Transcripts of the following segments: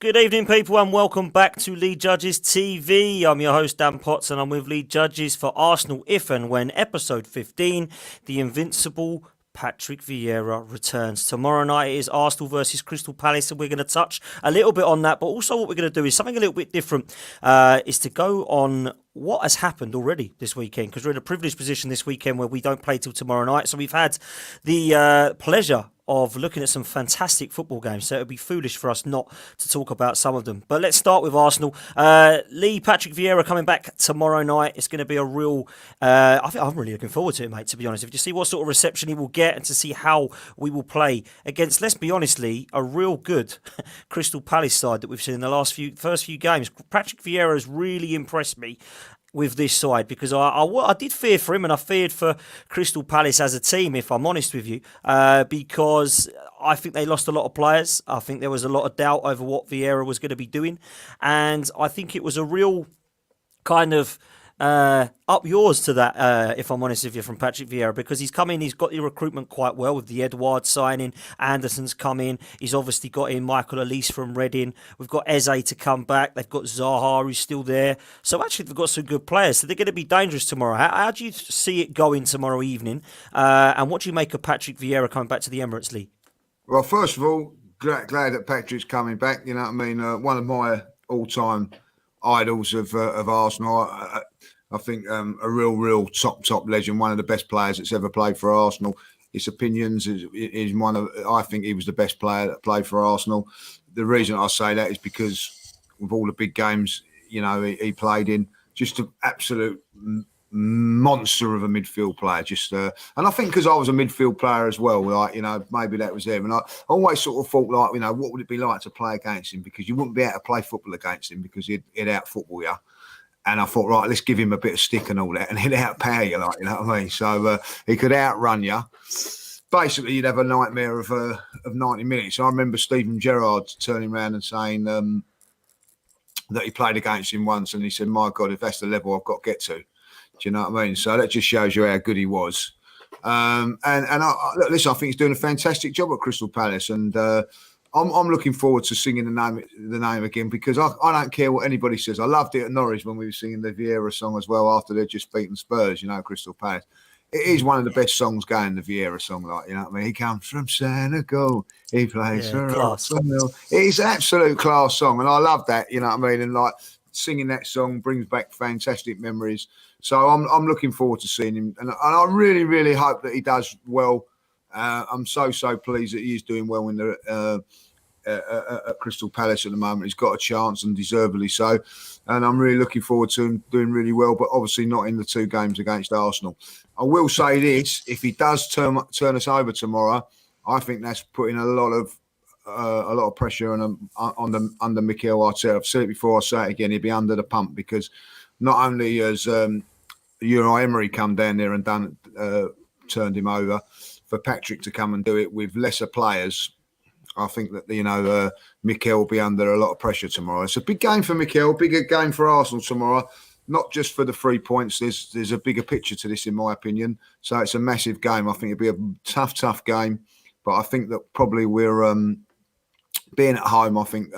Good evening, people, and welcome back to Lead Judges TV. I'm your host, Dan Potts, and I'm with Lead Judges for Arsenal If and When, episode 15, the Invincible Patrick Vieira returns. Tomorrow night it is Arsenal versus Crystal Palace, and we're going to touch a little bit on that, but also what we're going to do is something a little bit different, is to go on what has happened already this weekend, because we're in a privileged position this weekend where we don't play till tomorrow night. So we've had the pleasure of looking at some fantastic football games, so it would be foolish for us not to talk about some of them. But let's start with Arsenal. Lee, Patrick Vieira coming back tomorrow night. It's going to be a real... I think I'm really looking forward to it, mate, to be honest. If you see what sort of reception he will get and to see how we will play against, let's be honest, Lee, a real good Crystal Palace side that we've seen in the first few games. Patrick Vieira has really impressed me with this side, because I did fear for him, and I feared for Crystal Palace as a team, if I'm honest with you, because I think they lost a lot of players. I think there was a lot of doubt over what Vieira was going to be doing, and I think it was a real kind of up yours to that, if I'm honest with you, from Patrick Vieira, because he's come in, he's got the recruitment quite well with the Edouard signing. Anderson's come in, he's obviously got in Michael Elise from Reading. We've got Eze to come back, they've got Zaha who's still there, so actually they've got some good players, so they're going to be dangerous tomorrow. How do you see it going tomorrow evening, and what do you make of Patrick Vieira coming back to the Emirates League? Well, first of all, glad that Patrick's coming back. You know what I mean? One of my all-time idols of Arsenal. I think a real top legend, one of the best players that's ever played for Arsenal. His opinions is one of, I think he was the best player that played for Arsenal. The reason I say that is because with all the big games, you know, he played in, just an absolute monster of a midfield player. And I think because I was a midfield player as well, like, you know, maybe that was there. And I always sort of thought, like, you know, what would it be like to play against him? Because you wouldn't be able to play football against him because he'd out football you. And I thought, right, let's give him a bit of stick and all that, and he'd outpower you, like, you know what I mean? So he could outrun you. Basically, you'd have a nightmare of 90 minutes. I remember Steven Gerrard turning around and saying that he played against him once, and he said, "My God, if that's the level I've got to get to," do you know what I mean? So that just shows you how good he was. Listen, I think he's doing a fantastic job at Crystal Palace, and I'm looking forward to singing the name again, because I don't care what anybody says. I loved it at Norwich when we were singing the Vieira song as well after they'd just beaten Spurs, you know, Crystal Palace. It is one of the best songs going, the Vieira song, like, you know what I mean? He comes from Senegal, he plays for Arsenal. It's an absolute class song, and I love that, you know what I mean? And like singing that song brings back fantastic memories. So I'm looking forward to seeing him, and I really hope that he does well. I'm so pleased that he is doing well in the at Crystal Palace at the moment. He's got a chance, and deservedly so. And I'm really looking forward to him doing really well, but obviously not in the two games against Arsenal. I will say this: if he does turn us over tomorrow, I think that's putting a lot of pressure under Mikel Arteta. I've said it before, I'll say it again. He'll be under the pump, because not only has Unai Emery come down there and turned him over, for Patrick to come and do it with lesser players, I think that, you know, Mikel will be under a lot of pressure tomorrow. It's a big game for Mikel, bigger game for Arsenal tomorrow, not just for the 3 points. There's a bigger picture to this, in my opinion. So it's a massive game. I think it'll be a tough game, but I think that probably we're being at home, I think,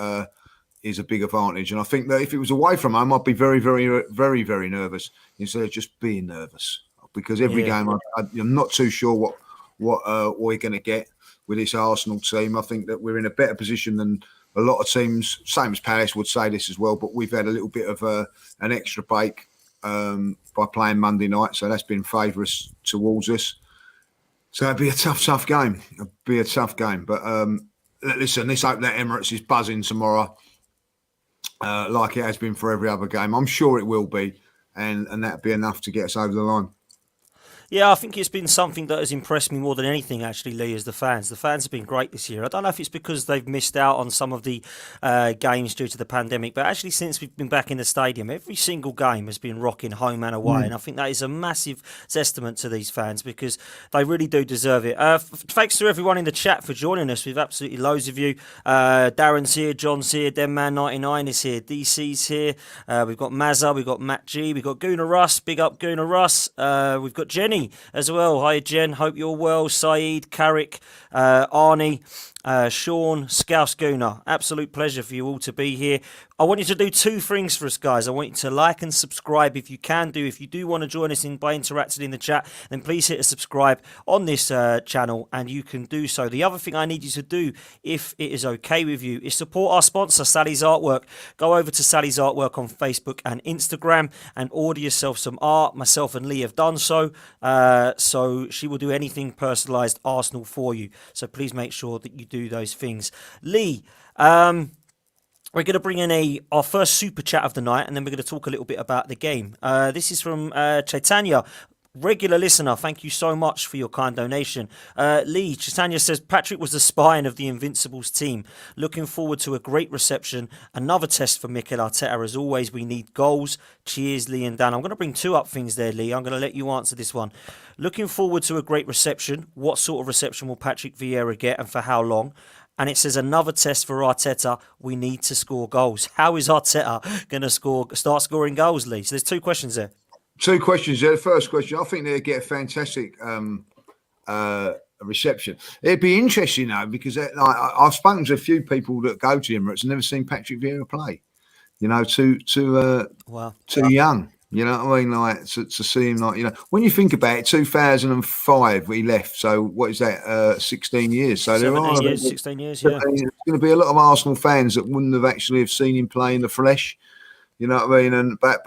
is a big advantage. And I think that if it was away from home, I'd be very nervous, instead of just being nervous, because every game I'm not too sure what we're going to get with this Arsenal team. I think that we're in a better position than a lot of teams, same as Palace would say this as well, but we've had a little bit of an extra break by playing Monday night, so that's been favourable towards us. So it'd be a tough game. But listen, let's hope that Emirates is buzzing tomorrow, like it has been for every other game. I'm sure it will be, and that'd be enough to get us over the line. Yeah, I think it's been something that has impressed me more than anything, actually, Lee, as the fans. The fans have been great this year. I don't know if it's because they've missed out on some of the games due to the pandemic, but actually since we've been back in the stadium, every single game has been rocking home and away. And I think that is a massive testament to these fans, because they really do deserve it. Thanks to everyone in the chat for joining us. We've absolutely loads of you. Darren's here, John's here, Denman99 is here, DC's here. We've got Mazza, we've got Matt G, we've got Guna Russ, big up Guna Russ. We've got Jenny Jenny as well. Hi, Jen. Hope you're well. Saeed, Carrick, Arnie, Sean, Scouse Gooner. Absolute pleasure for you all to be here. I want you to do two things for us, guys. I want you to like and subscribe if you can do. If you do want to join us by interacting in the chat, then please hit a subscribe on this channel, and you can do so. The other thing I need you to do, if it is okay with you, is support our sponsor, Sally's Artwork. Go over to Sally's Artwork on Facebook and Instagram and order yourself some art. Myself and Lee have done so. So she will do anything personalised Arsenal for you. So please make sure that you do those things. Lee, we're going to bring in our first super chat of the night, and then we're going to talk a little bit about the game. This is from Chaitanya, regular listener. Thank you so much for your kind donation. Lee, Chaitanya says, Patrick was the spine of the Invincibles team. Looking forward to a great reception. Another test for Mikel Arteta. As always, we need goals. Cheers, Lee and Dan. I'm going to bring two up things there, Lee. I'm going to let you answer this one. Looking forward to a great reception. What sort of reception will Patrick Vieira get, and for how long? And it says another test for Arteta. We need to score goals. How is Arteta going to start scoring goals, Lee? So there's two questions there. Two questions there. The first question, I think they'll get a fantastic reception. It'd be interesting though, because I've spoken to a few people that go to Emirates and never seen Patrick Vieira play. You know, too young. You know what I mean? Like to see him, like, you know, when you think about it, 2005 we left. So what is that? 16 years. So there are 16 years. Yeah, there's going to be a lot of Arsenal fans that wouldn't have actually have seen him play in the flesh. You know what I mean? But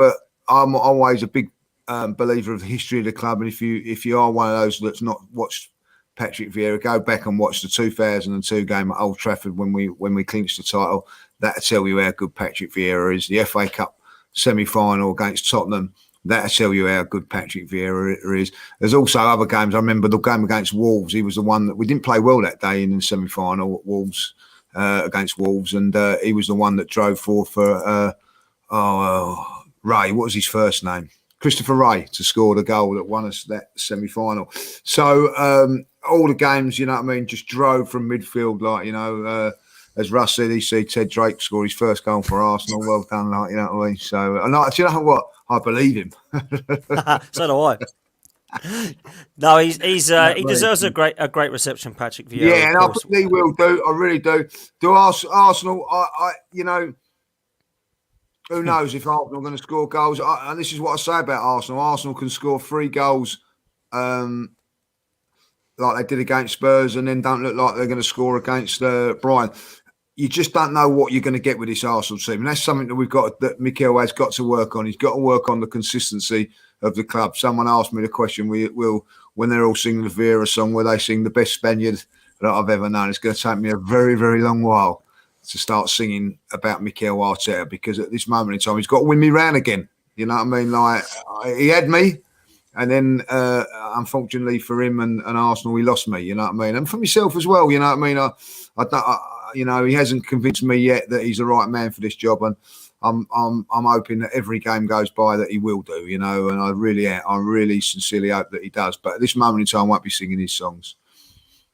I'm always a big believer of the history of the club. And if you are one of those that's not watched Patrick Vieira, go back and watch the 2002 game at Old Trafford when we clinched the title. That'll tell you how good Patrick Vieira is. The FA Cup semi-final against Tottenham, that'll tell you how good Patrick Vieira is. There's also other games. I remember the game against Wolves. He was the one that we didn't play well that day in the semi-final at Wolves, against Wolves, and he was the one that drove forward for Ray. What was his first name? Christopher Ray, to score the goal that won us that semi-final. So all the games, you know what I mean, just drove from midfield, like, you know, as Russ said, he said Ted Drake scored his first goal for Arsenal. Well done, like, you know what I mean. So, and do you know what? I believe him. So do I. No, he deserves a great reception, Patrick Vieira. Yeah, and I think he will do. I really do. Do Arsenal? I you know, who knows if Arsenal are going to score goals? And this is what I say about Arsenal. Arsenal can score 3 goals, like they did against Spurs, and then don't look like they're going to score against Brighton. You just don't know what you're going to get with this Arsenal team. And that's something that Mikel has got to work on. He's got to work on the consistency of the club. Someone asked me the question, when they're all singing the Vieira song, will they sing the best Spaniard that I've ever known? It's going to take me a very, very long while to start singing about Mikel Arteta, because at this moment in time, he's got to win me round again. You know what I mean? Like, he had me, and then unfortunately for him and Arsenal, he lost me. You know what I mean? And for myself as well. You know what I mean? You know, he hasn't convinced me yet that he's the right man for this job, and I'm hoping that every game goes by that he will do. You know, and I really sincerely hope that he does. But at this moment in time, I won't be singing his songs.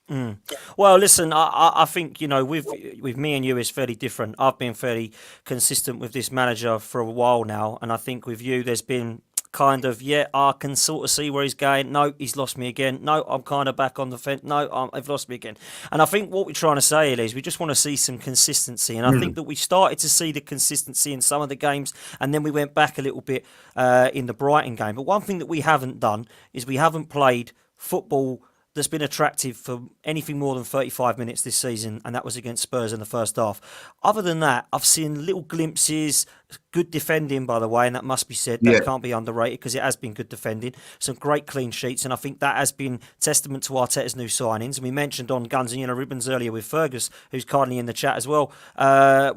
Well, listen, I think, you know, with me and you, it's fairly different. I've been fairly consistent with this manager for a while now, and I think with you, there's been kind of, I can sort of see where he's going. No, he's lost me again. No, I'm kind of back on the fence. No, I've lost me again. And I think what we're trying to say is we just want to see some consistency. And I think that we started to see the consistency in some of the games, and then we went back a little bit in the Brighton game. But one thing that we haven't done is we haven't played football that's been attractive for anything more than 35 minutes this season, and that was against Spurs in the first half. Other than that, I've seen little glimpses, good defending, by the way, and that must be said. That can't be underrated, because it has been good defending. Some great clean sheets, and I think that has been testament to Arteta's new signings. And we mentioned on Guns and Yellow Ribbons earlier with Fergus, who's kindly in the chat as well.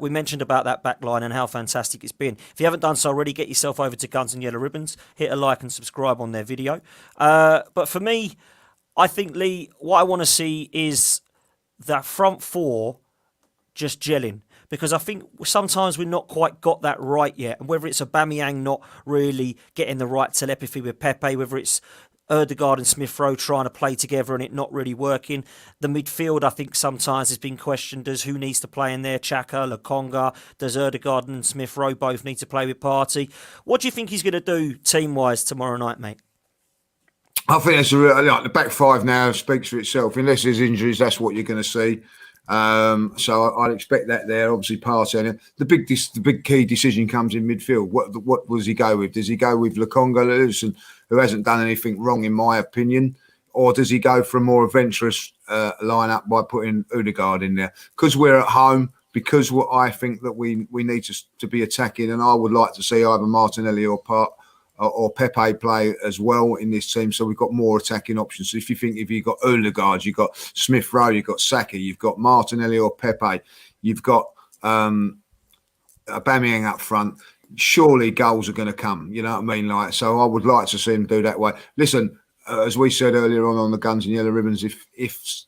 We mentioned about that back line and how fantastic it's been. If you haven't done so already, get yourself over to Guns and Yellow Ribbons, hit a like and subscribe on their video. But for me, I think, Lee, what I want to see is that front four just gelling, because I think sometimes we've not quite got that right yet. And whether it's Aubameyang not really getting the right telepathy with Pepe, whether it's Ødegaard and Smith Rowe trying to play together and it not really working. The midfield, I think, sometimes has been questioned as who needs to play in there. Xhaka, Lokonga, does Ødegaard and Smith Rowe both need to play with Partey? What do you think he's going to do team-wise tomorrow night, mate? I think that's a real, like, the back five now speaks for itself. Unless there's injuries, that's what you're going to see. So I'd expect that there. Obviously, Partey. The big key decision comes in midfield. What does he go with? Does he go with Lokonga, who hasn't done anything wrong in my opinion, or does he go for a more adventurous lineup by putting Odegaard in there? Because we're at home. Because what I think that we need to be attacking, and I would like to see either Martinelli or Pepe play as well in this team, so we've got more attacking options. So if you've got Odegaard, you've got Smith Rowe, you've got Saka, you've got Martinelli or Pepe, you've got Aubameyang up front, surely goals are going to come. You know what I mean? Like, so I would like to see him do that way. Listen, as we said earlier on the Guns and Yellow Ribbons, if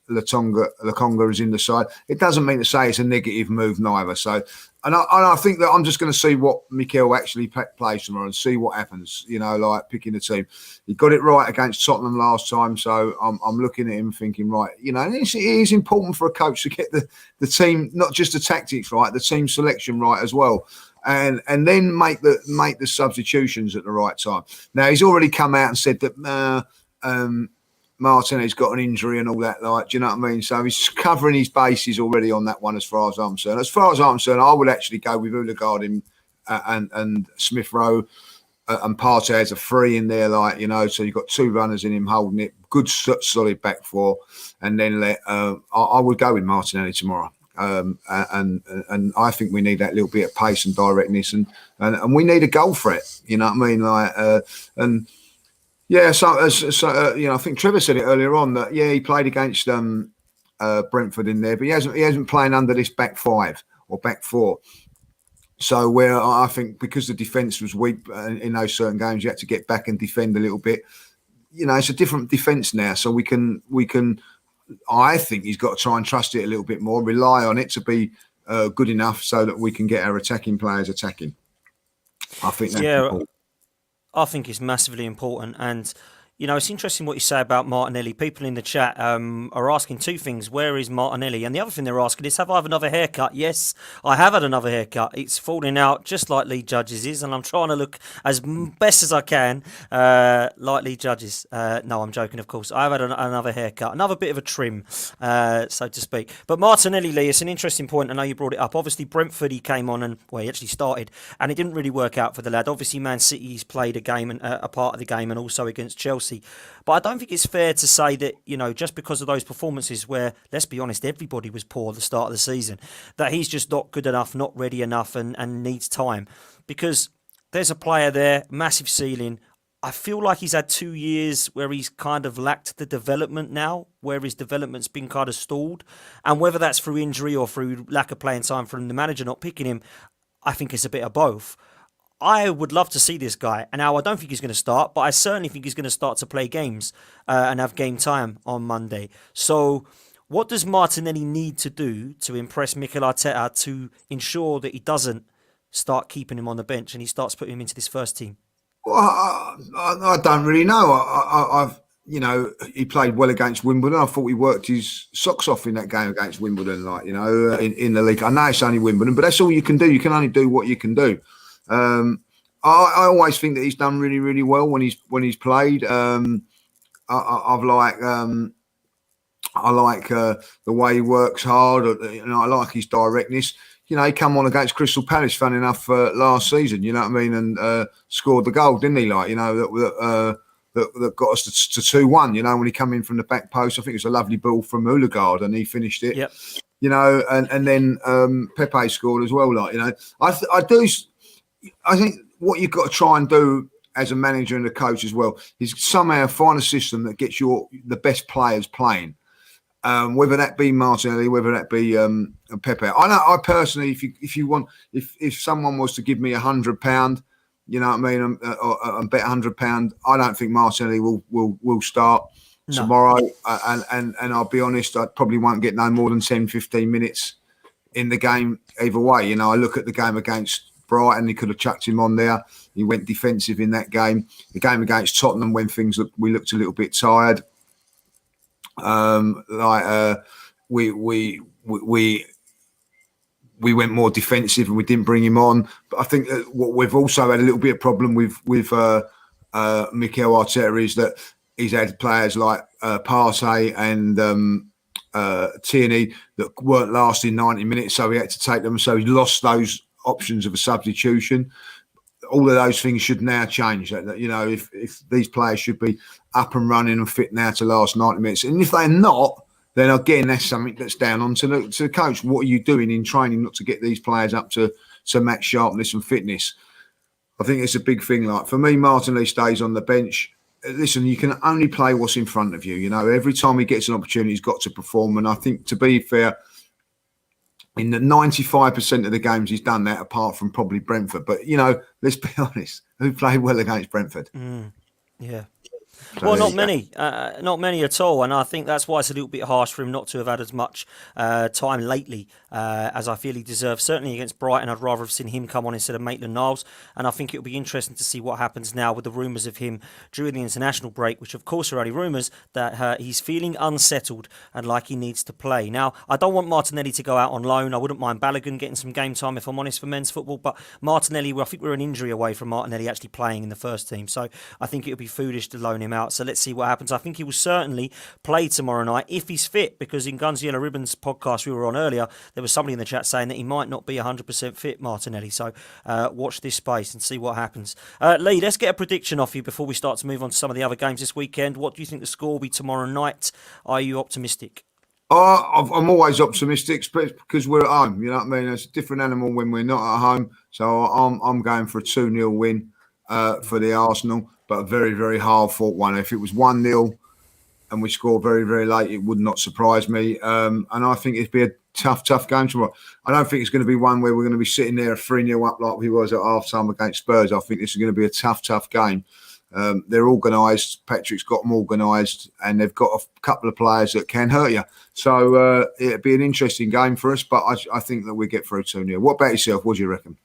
Lokonga is in the side, it doesn't mean to say it's a negative move neither. So, and I think that I'm just going to see what Mikel actually plays tomorrow and see what happens. You know, like picking the team. He got it right against Tottenham last time, so I'm looking at him thinking, right, you know, it is important for a coach to get the team, not just the tactics right, the team selection right as well. And then make the substitutions at the right time. Now he's already come out and said that Martinelli's got an injury and all that, like, do you know what I mean? So he's covering his bases already on that one, as far as I'm concerned. As far as I'm concerned, I would actually go with Odegaard and Smith Rowe and Partey as a free in there, like, you know. So you've got two runners in him holding it, good solid back four, and then I would go with Martinelli tomorrow. And I think we need that little bit of pace and directness, and we need a goal for it. You know what I mean? Like and. Yeah, so you know, I think Trevor said it earlier on that he played against Brentford in there, but he hasn't playing under this back five or back four. So where I think because the defence was weak in those certain games, you had to get back and defend a little bit. You know, it's a different defence now, so we can. I think he's got to try and trust it a little bit more, rely on it to be good enough so that we can get our attacking players attacking. I think that's important. I think it's massively important. And, you know, it's interesting what you say about Martinelli. People in the chat are asking two things. Where is Martinelli? And the other thing they're asking is, have I had another haircut? Yes, I have had another haircut. It's falling out just like Lee Judge's is. And I'm trying to look as best as I can like Lee Judge's. No, I'm joking, of course. I have had another haircut. Another bit of a trim, so to speak. But Martinelli, Lee, it's an interesting point. I know you brought it up. Obviously, Brentford, he came on and, well, he actually started. And it didn't really work out for the lad. Obviously, Man City's played a game and a part of the game and also against Chelsea. But I don't think it's fair to say that, you know, just because of those performances where, let's be honest, everybody was poor at the start of the season, that he's just not good enough, not ready enough and needs time. Because there's a player there, massive ceiling. I feel like he's had 2 years where he's kind of lacked the development now, where his development's been kind of stalled. And whether that's through injury or through lack of playing time from the manager not picking him, I think it's a bit of both. I would love to see this guy. And now I don't think he's going to start, but I certainly think he's going to start to play games and have game time on Monday. So what does Martinelli need to do to impress Mikel Arteta to ensure that he doesn't start keeping him on the bench and he starts putting him into this first team? Well, I don't really know. I've you know, he played well against Wimbledon. I thought he worked his socks off in that game against Wimbledon, like, you know, in the league. I know it's only Wimbledon, but that's all you can do. You can only do what you can do. I always think that he's done really, really well when he's played. I like the way he works hard. You know, I like his directness. You know, he come on against Crystal Palace, fun enough, last season. You know what I mean, and scored the goal, didn't he? Like, you know, that got us to 2-1. You know, when he come in from the back post, I think it was a lovely ball from Odegaard, and he finished it. Yep. You know, and then Pepe scored as well. Like, you know, I think what you've got to try and do as a manager and a coach as well is somehow find a system that gets the best players playing. Whether that be Martinelli, whether that be Pepe. I personally, if someone was to give me £100, you know what I mean, and bet £100, I don't think Martinelli will start tomorrow. And I'll be honest, I probably won't get no more than 10-15 minutes in the game either way. You know, I look at the game against Brighton, he could have chucked him on there. He went defensive in that game. The game against Tottenham, when we looked a little bit tired. We went more defensive and we didn't bring him on. But I think that what we've also had a little bit of problem with Mikel Arteta is that he's had players like Partey and Tierney that weren't lasting 90 minutes, so he had to take them. So he lost those options of a substitution. All of those things should now change. You know, if these players should be up and running and fit now to last 90 minutes, and if they're not, then again that's something that's down onto the coach. What are you doing in training not to get these players up to match sharpness and fitness? I think it's a big thing. Like for me, Martinelli stays on the bench. Listen, you can only play what's in front of you. You know, every time he gets an opportunity, he's got to perform. And I think, to be fair, in the 95% of the games he's done that, apart from probably Brentford. But, you know, let's be honest, who played well against Brentford? Yeah. So Well, not many at all, and I think that's why it's a little bit harsh for him not to have had as much time lately as I feel he deserves. Certainly against Brighton, I'd rather have seen him come on instead of Maitland-Niles, and I think it'll be interesting to see what happens now with the rumours of him during the international break, which of course are only rumours, that he's feeling unsettled and like he needs to play. Now, I don't want Martinelli to go out on loan. I wouldn't mind Balogun getting some game time, if I'm honest, for men's football, but Martinelli, I think we're an injury away from Martinelli actually playing in the first team, so I think it would be foolish to loan him out. So let's see what happens. I think he will certainly play tomorrow night if he's fit, because in Guns Yellow Ribbons podcast we were on earlier, there was somebody in the chat saying that he might not be 100% fit, Martinelli. So watch this space and see what happens. Lee, let's get a prediction off you before we start to move on to some of the other games this weekend. What do you think the score will be tomorrow night? Are you optimistic? I'm always optimistic because we're at home. You know what I mean? It's a different animal when we're not at home. So I'm going for a 2-0 win for the Arsenal, but a very, very hard-fought one. If it was 1-0 and we score very, very late, it would not surprise me. And I think it'd be a tough game tomorrow. I don't think it's going to be one where we're going to be sitting there 3-0 up like we was at half-time against Spurs. I think this is going to be a tough game. They're organised. Patrick's got them organised, and they've got a couple of players that can hurt you. So it'd be an interesting game for us, but I think that we get through 2-0. What about yourself? What do you reckon?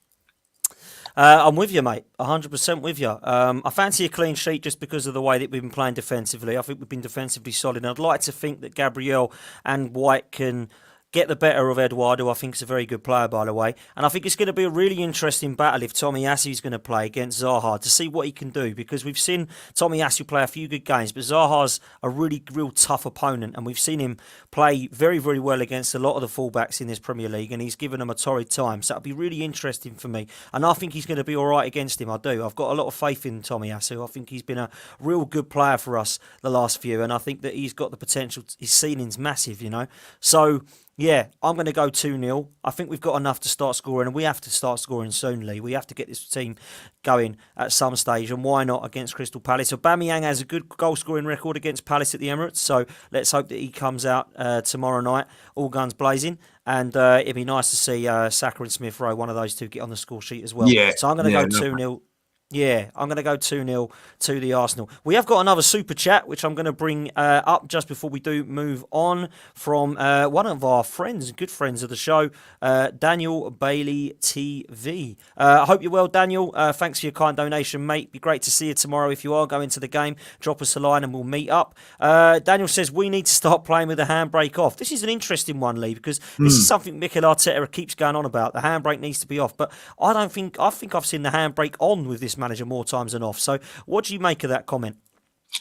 I'm with you, mate. 100% with you. I fancy a clean sheet just because of the way that we've been playing defensively. I think we've been defensively solid. And I'd like to think that Gabriel and White can get the better of Eduardo, who I think is a very good player, by the way. And I think it's going to be a really interesting battle if Tomiyasu is going to play against Zaha to see what he can do, because we've seen Tomiyasu play a few good games, but Zaha's a real tough opponent, and we've seen him play very, very well against a lot of the fullbacks in this Premier League, and he's given them a torrid time. So it'll be really interesting for me. And I think he's going to be all right against him. I do. I've got a lot of faith in Tomiyasu. I think he's been a real good player for us the last few, and I think that he's got the potential. His ceiling's massive, you know. So yeah, I'm going to go 2-0. I think we've got enough to start scoring, and we have to start scoring soon, Lee. We have to get this team going at some stage, and why not against Crystal Palace? Aubameyang has a good goal-scoring record against Palace at the Emirates, so let's hope that he comes out tomorrow night, all guns blazing, and it'd be nice to see Saka and Smith Rowe, one of those two, get on the score sheet as well. Yeah, so I'm going to go 2-0. Yeah, I'm going to go 2-0 to the Arsenal. We have got another super chat, which I'm going to bring up just before we do move on, from one of our friends, good friends of the show, Daniel Bailey TV. I hope you're well, Daniel. Thanks for your kind donation, mate. Be great to see you tomorrow. If you are going to the game, drop us a line and we'll meet up. Daniel says, we need to start playing with the handbrake off. This is an interesting one, Lee, because this is something Mikel Arteta keeps going on about. The handbrake needs to be off, but I think I've seen the handbrake on with this manager more times than off. So what do you make of that comment?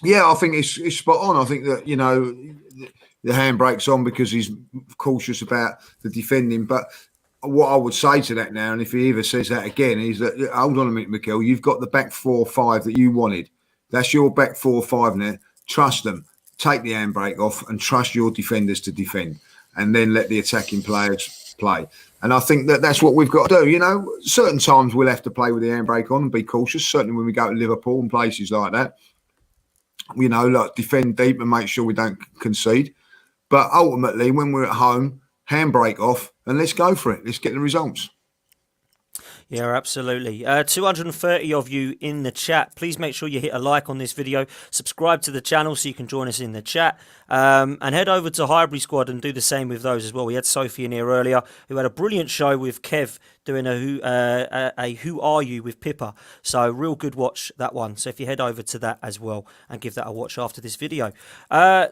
Yeah, I think it's spot on. I think that, you know, the handbrake's on because he's cautious about the defending. But what I would say to that now, and if he ever says that again, is that, hold on a minute, Mikel, you've got the back 4-5 that you wanted. That's your back 4-5 now. Trust them. Take the handbrake off and trust your defenders to defend, and then let the attacking players play. And I think that that's what we've got to do. You know, certain times we'll have to play with the handbrake on and be cautious, certainly when we go to Liverpool and places like that. You know, like defend deep and make sure we don't concede. But ultimately, when we're at home, handbrake off and let's go for it. Let's get the results. Yeah, absolutely. 230 of you in the chat. Please make sure you hit a like on this video. Subscribe to the channel so you can join us in the chat. And head over to Highbury Squad and do the same with those as well. We had Sophie in here earlier, who had a brilliant show with Kev doing a Who Are You with Pippa. So real good watch, that one. So if you head over to that as well and give that a watch after this video.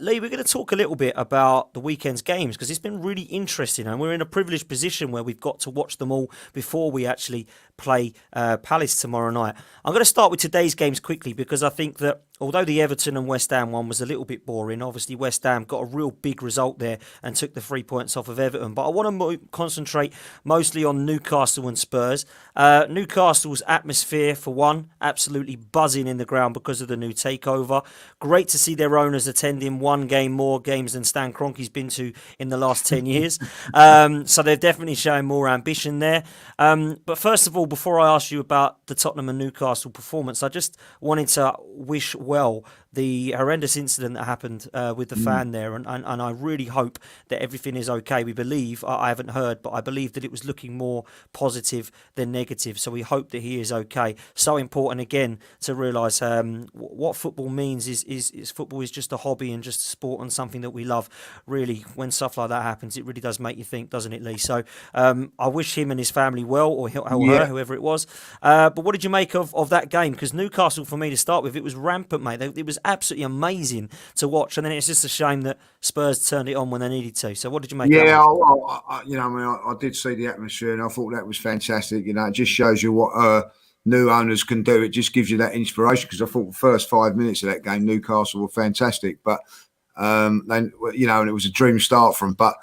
Lee, we're going to talk a little bit about the weekend's games because it's been really interesting, and we're in a privileged position where we've got to watch them all before we actually play Palace tomorrow night. I'm going to start with today's games quickly because I think that although the Everton and West Ham one was a little bit boring, obviously West Ham got a real big result there and took the 3 points off of Everton. But I want to concentrate mostly on Newcastle and Spurs. Newcastle's atmosphere, for one, absolutely buzzing in the ground because of the new takeover. Great to see their owners attending one game more games than Stan Kroenke's been to in the last 10 years. So they're definitely showing more ambition there. But first of all, before I ask you about the Tottenham and Newcastle performance, I just wanted to wish well the horrendous incident that happened with the fan there, and I really hope that everything is okay. We believe, I haven't heard, but I believe that it was looking more positive than negative, so we hope that he is okay. So important again to realise what football means is football is just a hobby and just a sport and something that we love. Really, when stuff like that happens, it really does make you think, doesn't it, Lee? So I wish him and his family well, or her, whoever it was. But what did you make of that game? Because Newcastle, for me to start with, it was rampant, mate. It was absolutely amazing to watch, and then it's just a shame that Spurs turned it on when they needed to. So what did you make of that? Yeah, I did see the atmosphere, and I thought that was fantastic. It just shows you what new owners can do. It just gives you that inspiration, because I thought the first 5 minutes of that game, Newcastle were fantastic, but then and it was a dream start for them. But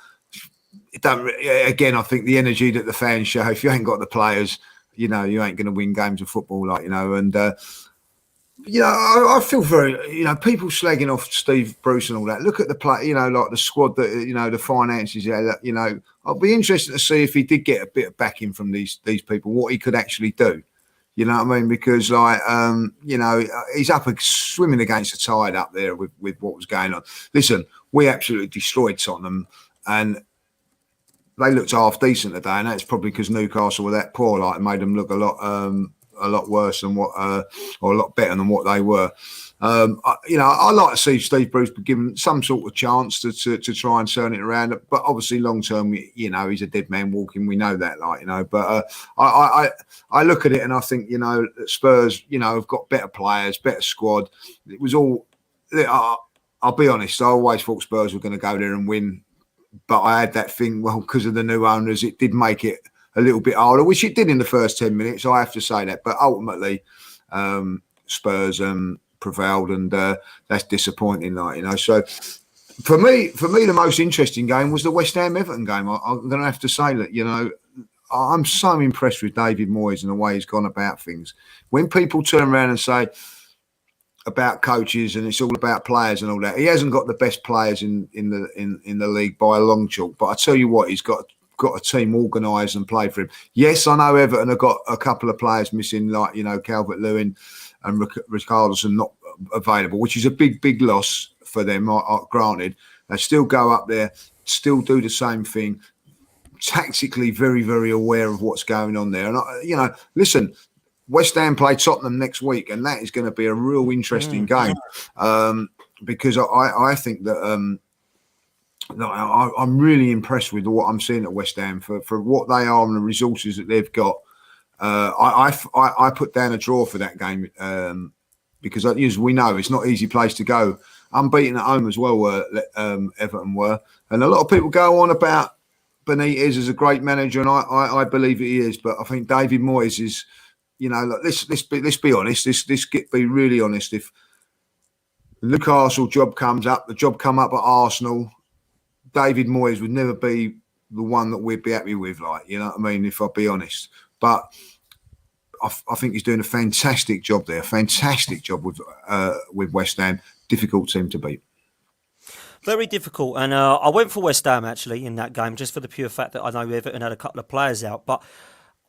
it don't. Again, I think the energy that the fans show, if you ain't got the players, you ain't going to win games of football, and. I feel very, people slagging off Steve Bruce and all that. Look at the play, like the squad that, the finances. I'll be interested to see if he did get a bit of backing from these people, what he could actually do. You know what I mean? Because he's up swimming against the tide up there with what was going on. Listen, we absolutely destroyed Tottenham, and they looked half decent today, and that's probably because Newcastle were that poor. Like, it made them look a lot worse than what, or a lot better than what they were. I like to see Steve Bruce be given some sort of chance to try and turn it around. But obviously, long term, he's a dead man walking. We know that, But I look at it and I think, Spurs, have got better players, better squad. It was all. I'll be honest. I always thought Spurs were going to go there and win, but I had that thing. Well, because of the new owners, it did make it a little bit harder, which it did in the first 10 minutes. I have to say that, but ultimately, Spurs prevailed, and that's disappointing. So for me, the most interesting game was the West Ham Everton game. I'm going to have to say that I'm so impressed with David Moyes and the way he's gone about things. When people turn around and say about coaches and it's all about players and all that, he hasn't got the best players in the league by a long chalk. But I tell you what, he's got a team organised and play for him. Yes, I know Everton have got a couple of players missing, like Calvert-Lewin and Richarlison not available, which is a big loss for them. Granted, they still go up there, still do the same thing, tactically very, very aware of what's going on there. And listen, West Ham play Tottenham next week, and that is going to be a real interesting game, because I think that. No, I'm really impressed with what I'm seeing at West Ham for what they are and the resources that they've got. I put down a draw for that game because, as we know, it's not an easy place to go. Unbeaten at home as well, Everton were. And a lot of people go on about Benitez as a great manager, and I believe he is. But I think David Moyes is, let's be honest. Be really honest. If the Newcastle job comes up, the job come up at Arsenal, David Moyes would never be the one that we'd be happy with, if I'll be honest. But I think he's doing a fantastic job there. Fantastic job with West Ham. Difficult team to beat. Very difficult. And I went for West Ham, actually, in that game, just for the pure fact that I know Everton had a couple of players out. But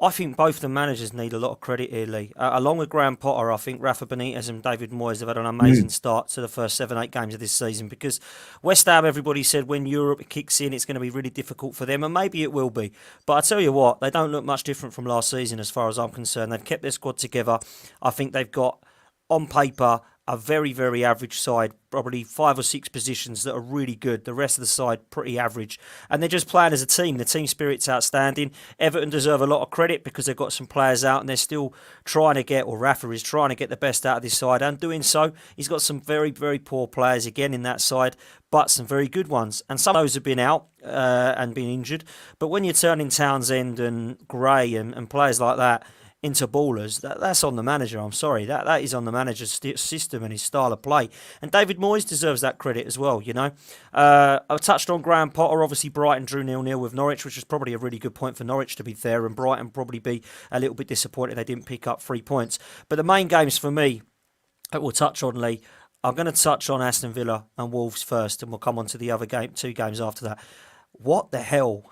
I think both the managers need a lot of credit here, Lee. Along with Graham Potter, I think Rafa Benitez and David Moyes have had an amazing start to the first 7-8 games of this season, because West Ham, everybody said when Europe kicks in, it's going to be really difficult for them, and maybe it will be. But I tell you what, they don't look much different from last season as far as I'm concerned. They've kept their squad together. I think they've got, on paper, a very, very average side, probably 5 or 6 positions that are really good. The rest of the side, pretty average. And they're just playing as a team. The team spirit's outstanding. Everton deserve a lot of credit because they've got some players out and they're still trying to get, or Rafa is trying to get the best out of this side. And doing so, he's got some very, very poor players again in that side, but some very good ones. And some of those have been out and been injured. But when you're turning Townsend and Gray and players like that into ballers, that's on the manager. I'm sorry, that is on the manager's system and his style of play. And David Moyes deserves that credit as well. I touched on Graham Potter. Obviously, Brighton drew 0-0 with Norwich, which was probably a really good point for Norwich to be fair, and Brighton probably be a little bit disappointed they didn't pick up 3 points. But the main games for me that we'll touch on, Lee. I'm going to touch on Aston Villa and Wolves first, and we'll come on to the other game, 2 games after that. What the hell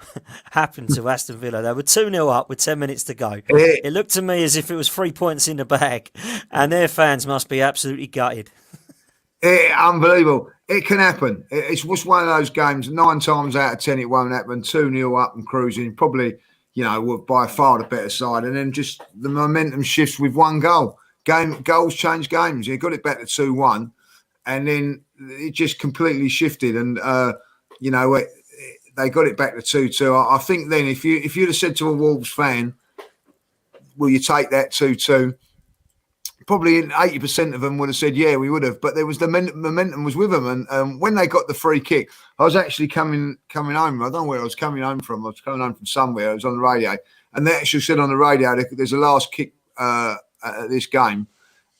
happened to Aston Villa? They were 2-0 up with 10 minutes to go. It looked to me as if it was 3 points in the bag, and their fans must be absolutely gutted. Unbelievable. It can happen. It's just one of those games. 9 times out of 10, it won't happen. 2-0 up and cruising. Probably, by far the better side. And then just the momentum shifts with 1 goal. Goals change games. They got it back to 2-1. And then it just completely shifted. And, they got it back to 2-2. I think then if you'd have said to a Wolves fan, will you take that 2-2? Probably 80% of them would have said, yeah, we would have. But there was the momentum was with them. And when they got the free kick, I was actually coming home. I don't know where I was coming home from. I was coming home from somewhere. I was on the radio. And they actually said on the radio, there's a last kick at this game.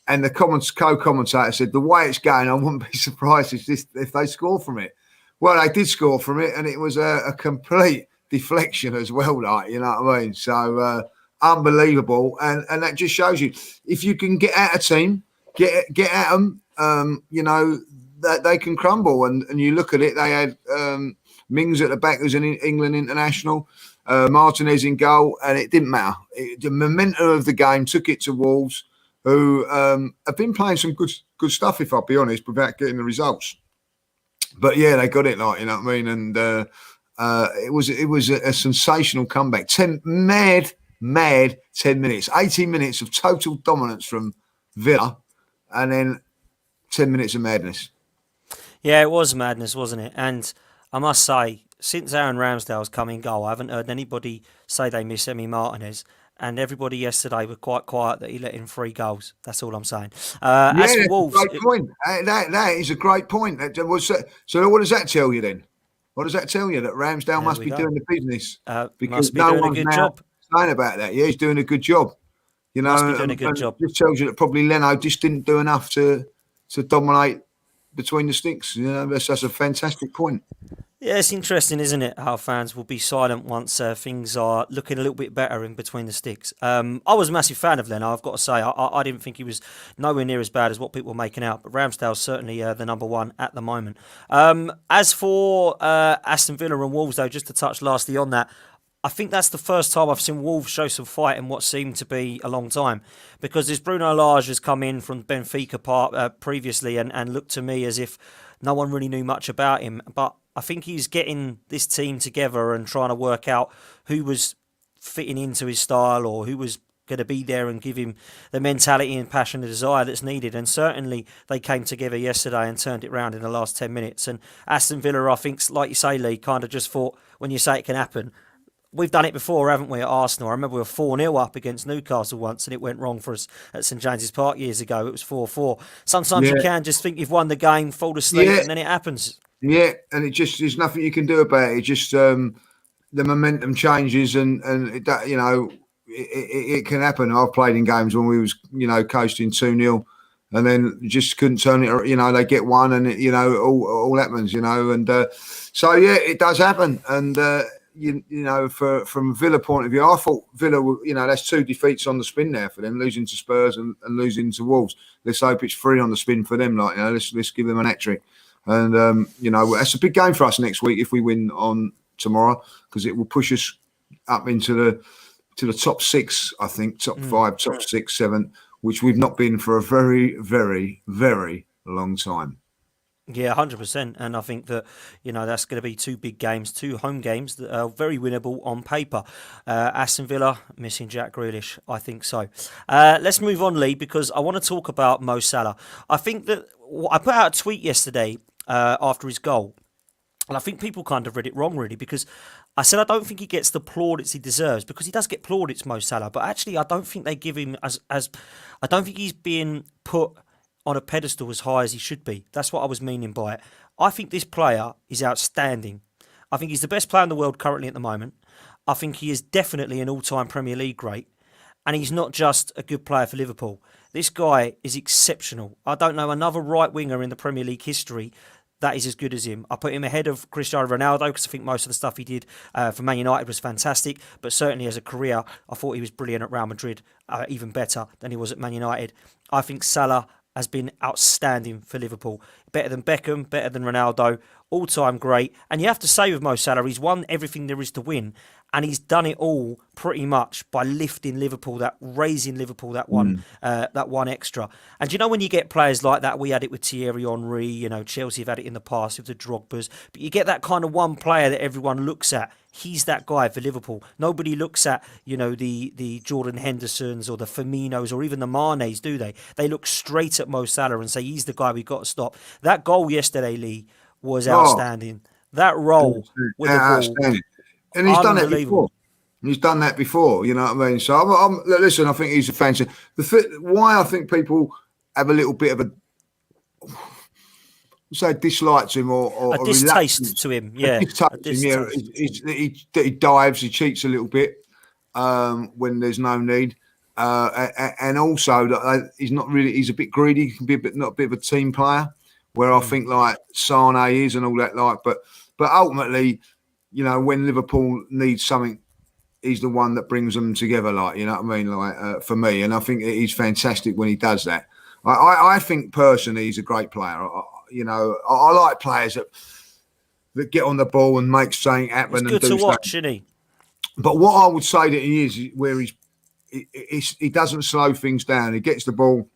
And the co-commentator said, the way it's going, I wouldn't be surprised if they score from it. Well, they did score from it, and it was a complete deflection as well, you know what I mean? So, unbelievable. And that just shows you, if you can get at a team, get at them, that they can crumble. And you look at it, they had Mings at the back, who's an England international, Martinez in goal, and it didn't matter. The momentum of the game took it to Wolves, who have been playing some good stuff, if I'll be honest, without getting the results. But yeah, they got it, you know what I mean? And it was a sensational comeback. 10 mad 10 minutes, 18 minutes of total dominance from Villa, and then 10 minutes of madness. Yeah, it was madness, wasn't it? And I must say, since Aaron Ramsdale's come in goal, I haven't heard anybody say they miss Emi Martinez. And everybody yesterday were quite quiet that he let in 3 goals. That's all I'm saying. As for Wolves, a great point. That is a great point. So what does that tell you then? What does that tell you? That Ramsdale must be doing the business? Because no one's a good job. Saying about that. Yeah, he's doing a good job. Must be doing a good job. It just tells you that probably Leno just didn't do enough to dominate between the sticks. That's a fantastic point. Yeah, it's interesting, isn't it, how fans will be silent once things are looking a little bit better in between the sticks. I was a massive fan of Leno, I've got to say. I didn't think he was nowhere near as bad as what people were making out, but Ramsdale's certainly the number one at the moment. As for Aston Villa and Wolves, though, just to touch lastly on that, I think that's the first time I've seen Wolves show some fight in what seemed to be a long time. Because this Bruno Lage has come in from Benfica previously and looked to me as if no one really knew much about him. But I think he's getting this team together and trying to work out who was fitting into his style or who was going to be there and give him the mentality and passion and desire that's needed. And certainly they came together yesterday and turned it around in the last 10 minutes. And Aston Villa, I think, like you say, Lee, kind of just thought, when you say it can happen, we've done it before, haven't we, at Arsenal? I remember we were 4-0 up against Newcastle once and it went wrong for us at St James's Park years ago. It was 4-4. Sometimes you can just think you've won the game, fall asleep, and then it happens. Yeah, and there's nothing you can do about it. It just the momentum changes, and it can happen. I've played in games when we was coasting 2-0, and then just couldn't turn it. They get one, and all happens. And so yeah, it does happen. And from Villa point of view, I thought Villa, that's 2 defeats on the spin now for them, losing to Spurs and losing to Wolves. Let's hope it's 3 on the spin for them. Let's give them an hat-trick. And, that's a big game for us next week if we win on tomorrow, because it will push us up into the top 6, I think, top 5, top 6, 7, which we've not been for a very, very, very long time. Yeah, 100%. And I think that, that's going to be 2 big games, 2 home games that are very winnable on paper. Aston Villa missing Jack Grealish, I think so. Let's move on, Lee, because I want to talk about Mo Salah. I think that I put out a tweet yesterday after his goal, and I think people kind of read it wrong, really, because I said I don't think he gets the plaudits he deserves, because he does get plaudits, Mo Salah, but actually I don't think they give him as I don't think he's being put on a pedestal as high as he should be. That's what I was meaning by it. I think this player is outstanding. I think he's the best player in the world currently at the moment. I think he is definitely an all-time Premier League great. And he's not just a good player for Liverpool. This guy is exceptional. I don't know another right winger in the Premier League history that is as good as him. I put him ahead of Cristiano Ronaldo because I think most of the stuff he did for Man United was fantastic. But certainly as a career, I thought he was brilliant at Real Madrid, even better than he was at Man United. I think Salah has been outstanding for Liverpool. Better than Beckham, better than Ronaldo, all-time great. And you have to say with Mo Salah, he's won everything there is to win. And he's done it all pretty much by lifting Liverpool, raising Liverpool that one extra. And you know when you get players like that, we had it with Thierry Henry, Chelsea have had it in the past with the Drogbas, but you get that kind of one player that everyone looks at. He's that guy for Liverpool. Nobody looks at, the Jordan Hendersons or the Firminos or even the Manes, do they? They look straight at Mo Salah and say, he's the guy we've got to stop. That goal yesterday, Lee, was outstanding. That role with the ball. And he's done it before. He's done that before, you know what I mean? So, listen, I think he's a fancy. Why I think people have a little bit of a dislike to him or a distaste to him, yeah. He dives, he cheats a little bit when there's no need. And also that he's not really, he's a bit greedy, he can be not a bit of a team player, where I think like Sane is and all that, but ultimately, when Liverpool needs something, he's the one that brings them together, you know what I mean? For me, and I think he's fantastic when he does that. I think personally he's a great player. I like players that get on the ball and make something happen. It's good to watch, isn't he? But what I would say that he is where he doesn't slow things down. He gets the ball.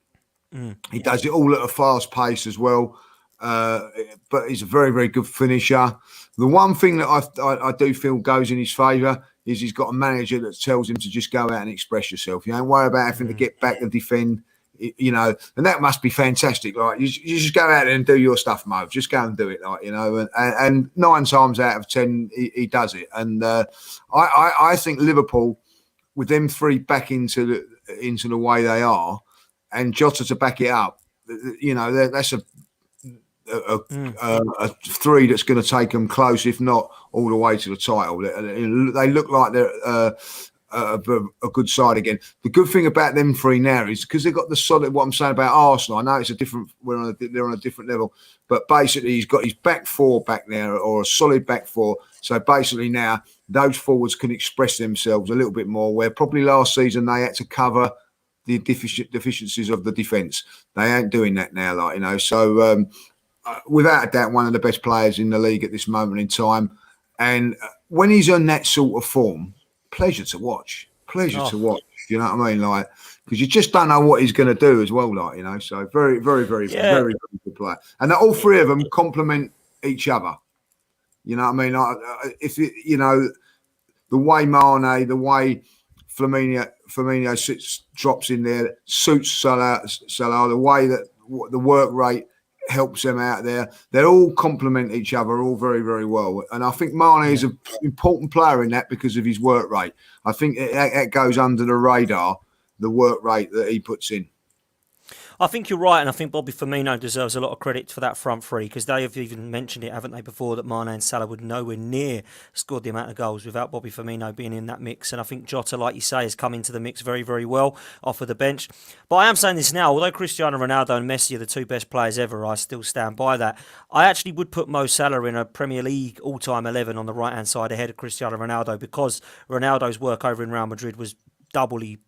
He does it all at a fast pace as well. But he's a very, very good finisher. The one thing that I do feel goes in his favour is he's got a manager that tells him to just go out and express yourself. You don't worry about having to get back and defend, and that must be fantastic. Like you just go out there and do your stuff, Mo. Just go and do it, and 9 times out of 10 he does it. And I think Liverpool, with them 3 back into the way they are, and Jota to back it up, that's a 3 that's going to take them close, if not all the way to the title. They look like they're a good side again. The good thing about them 3 now is because they've got the solid. What I'm saying about Arsenal, I know it's they're on a different level, but basically he's got his back 4 back there, or a solid back 4. So basically now those forwards can express themselves a little bit more. Where probably last season they had to cover the deficiencies of the defence. They ain't doing that now, So. Without a doubt, one of the best players in the league at this moment in time. And when he's on that sort of form, pleasure to watch. You know what I mean? Because you just don't know what he's going to do as well, So very, very, very, very, very good player. And all 3 of them complement each other. You know what I mean? The way Mane, the way Firmino drops in there, suits Salah, the way that the work rate helps them out there. They all complement each other all very, very well. And I think Mane is an important player in that because of his work rate. I think that goes under the radar, the work rate that he puts in. I think you're right, and I think Bobby Firmino deserves a lot of credit for that front 3 because they have even mentioned it, haven't they, before, that Mane and Salah would nowhere near scored the amount of goals without Bobby Firmino being in that mix. And I think Jota, like you say, has come into the mix very, very well off of the bench. But I am saying this now, although Cristiano Ronaldo and Messi are the 2 best players ever, I still stand by that. I actually would put Mo Salah in a Premier League all-time 11 on the right-hand side ahead of Cristiano Ronaldo because Ronaldo's work over in Real Madrid was doubly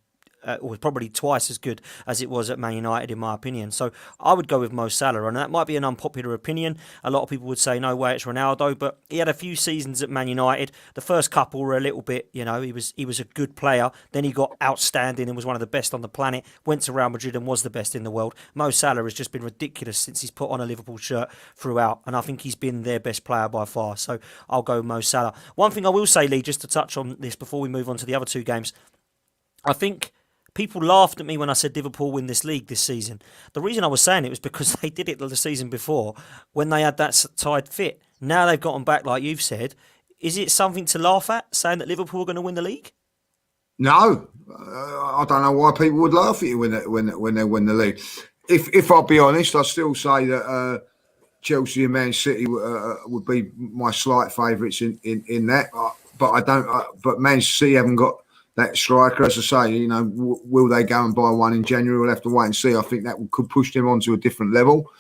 or probably twice as good as it was at Man United, in my opinion. So I would go with Mo Salah, and that might be an unpopular opinion. A lot of people would say, no way, it's Ronaldo, but he had a few seasons at Man United. The first couple were a little bit, he was a good player. Then he got outstanding and was one of the best on the planet, went to Real Madrid and was the best in the world. Mo Salah has just been ridiculous since he's put on a Liverpool shirt throughout, and I think he's been their best player by far. So I'll go Mo Salah. One thing I will say, Lee, just to touch on this before we move on to the other 2 games, I think people laughed at me when I said Liverpool win this league this season. The reason I was saying it was because they did it the season before when they had that tied fit. Now they've gotten back, like you've said. Is it something to laugh at, saying that Liverpool are going to win the league? No, I don't know why people would laugh at you when they win the league. If I'll be honest, I still say that Chelsea and Man City would be my slight favourites in that. But I don't. But Man City haven't got that striker. As I say, you know, will they go and buy one in January? We'll have to wait and see. I think that could push them onto a different level.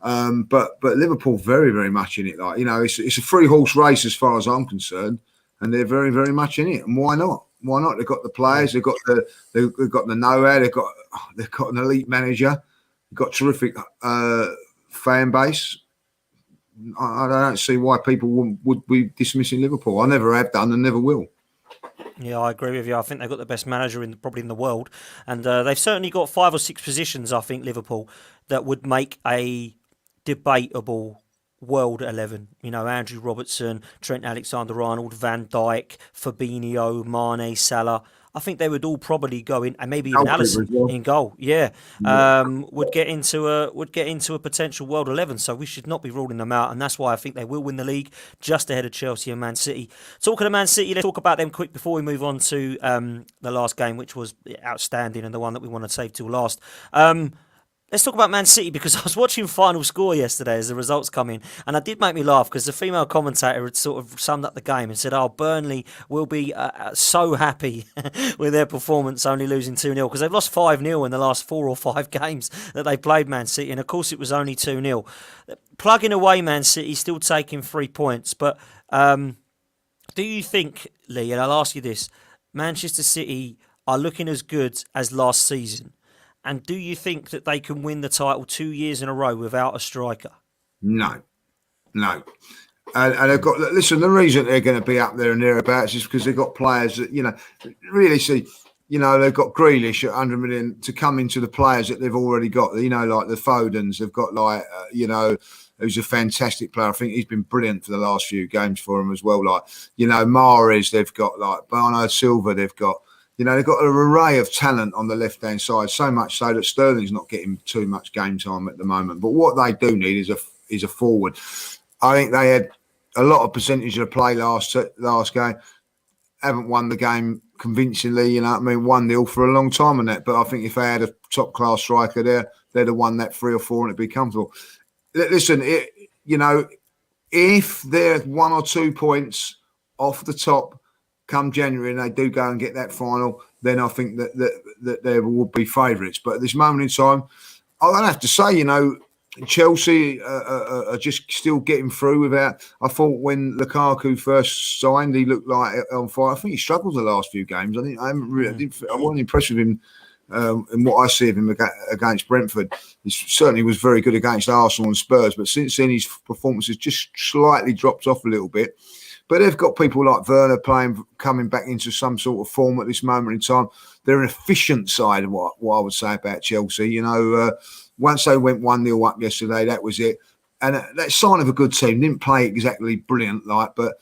But Liverpool very, very much in it. Like, you know, it's a 3-horse race as far as I'm concerned, and they're very, very much in it. And why not? Why not? They've got the players, they've got the know-how, they've got an elite manager, they've got terrific fan base. I don't see why people would be dismissing Liverpool. I never have done and never will. Yeah, I agree with you. I think they've got the best manager probably in the world, and they've certainly got 5 or 6 positions. I think Liverpool that would make a debatable world 11. You know, Andrew Robertson, Trent Alexander-Arnold, Van Dijk, Fabinho, Mane, Salah. I think they would all probably go in, and maybe even Alisson in goal. Yeah, would get into a potential world 11. So we should not be ruling them out, and that's why I think they will win the league, just ahead of Chelsea and Man City. Talking of Man City, let's talk about them quick before we move on to the last game, which was outstanding and the one that we want to save till last. Let's talk about Man City, because I was watching Final Score yesterday as the results come in, and it did make me laugh because the female commentator had sort of summed up the game and said, Burnley will be so happy with their performance, only losing 2-0, because they've lost 5-0 in the last 4 or 5 games that they played Man City, and of course it was only 2-0. Plugging away Man City, still taking 3 points, but do you think, Lee, and I'll ask you this, Manchester City are looking as good as last season? And do you think that they can win the title 2 years in a row without a striker? No. And they've got, listen, the reason they're going to be up there and thereabouts is because they've got players that, you know, really see, you know, they've got Grealish at 100 million to come into the players that they've already got, you know, like the Fodens. They've got like, you know, who's a fantastic player. I think he's been brilliant for the last few games for them as well. Like, you know, Mahrez, they've got like Bernardo Silva, they've got, you know, they've got an array of talent on the left-hand side, so much so that Sterling's not getting too much game time at the moment. But what they do need is a forward. I think they had a lot of percentage of the play last game. Haven't won the game convincingly, you know what I mean? 1-0 for a long time on that. But I think if they had a top-class striker there, they'd have won that 3 or 4 and it'd be comfortable. Listen, you know, if they're 1 or 2 points off the top come January and they do go and get that final, then I think that they would be favourites. But at this moment in time, I'll have to say, you know, Chelsea are just still getting through without. I thought when Lukaku first signed, he looked like on fire. I think he struggled the last few games. I wasn't impressed with him in what I see of him against Brentford. He certainly was very good against Arsenal and Spurs, but since then his performance has just slightly dropped off a little bit. But they've got people like Werner coming back into some sort of form at this moment in time. They're an efficient side of what I would say about Chelsea. You know, once they went 1-0 up yesterday, that was it. And that's a sign of a good team. Didn't play exactly brilliant, but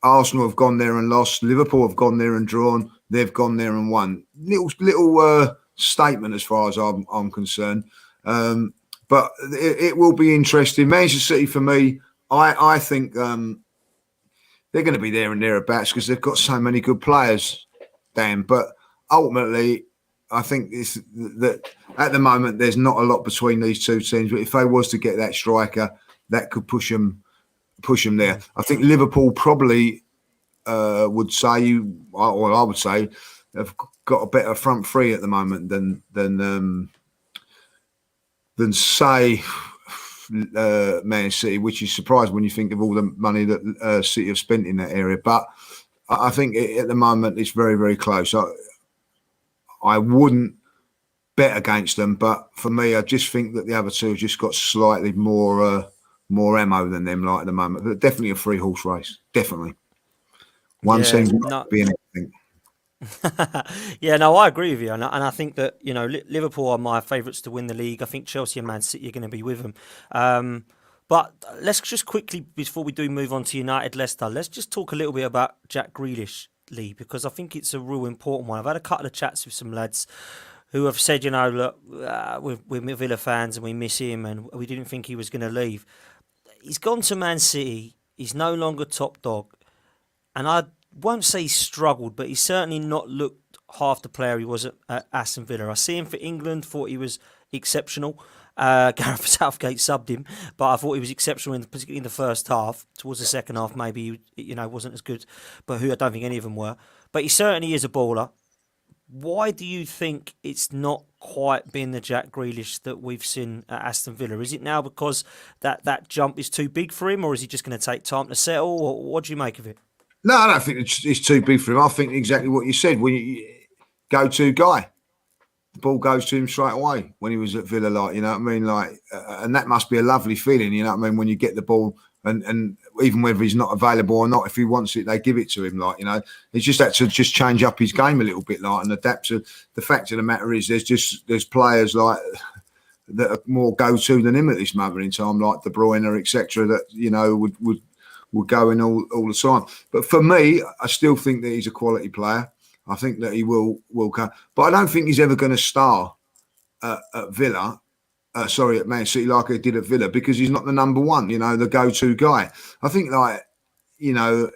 Arsenal have gone there and lost. Liverpool have gone there and drawn. They've gone there and won. Little statement as far as I'm concerned. But it will be interesting. Manchester City, for me, I think they're going to be there and thereabouts because they've got so many good players, Dan. But ultimately, I think that at the moment there's not a lot between these two teams. But if they was to get that striker, that could push them there. I think Liverpool probably would say, or I would say, have got a better front three at the moment than say Man City, which is surprising when you think of all the money that City have spent in that area. But I think at the moment it's very, very close. I wouldn't bet against them, but for me, I just think that the other two have just got slightly more ammo than them like at the moment. But definitely a 3-horse race. Definitely. One seems not being anything. Yeah, no, I agree with you, and I think that, you know, Liverpool are my favourites to win the league. I think Chelsea and Man City are going to be with them. But let's just quickly, before we do move on to United Leicester, let's just talk a little bit about Jack Grealish, Lee, because I think it's a real important one. I've had a couple of chats with some lads who have said, you know, look, we're Villa fans and we miss him and we didn't think he was going to leave. He's gone to Man City. He's no longer top dog, and I won't say he's struggled, but he's certainly not looked half the player he was at Aston Villa. I see him for England, thought he was exceptional. Gareth Southgate subbed him, but I thought he was exceptional, particularly in the first half. Towards the second half, maybe wasn't as good, but I don't think any of them were. But he certainly is a baller. Why do you think it's not quite been the Jack Grealish that we've seen at Aston Villa? Is it now because that jump is too big for him, or is he just going to take time to settle? Or what do you make of it? No, I don't think it's too big for him. I think exactly what you said. When you go-to guy, the ball goes to him straight away when he was at Villa, like, you know what I mean? Like, and that must be a lovely feeling, you know what I mean, when you get the ball and even whether he's not available or not, if he wants it, they give it to him, like, you know. He's just had to just change up his game a little bit, like, and adapt to. The fact of the matter is there's players like that are more go-to than him at this moment in time, like De Bruyne, etc., that, you know, would go in all the time. But for me, I still think that he's a quality player. I think that he will come. But I don't think he's ever going to star at Villa, at Man City, like he did at Villa, because he's not the number one, you know, the go-to guy. I think, like, you know,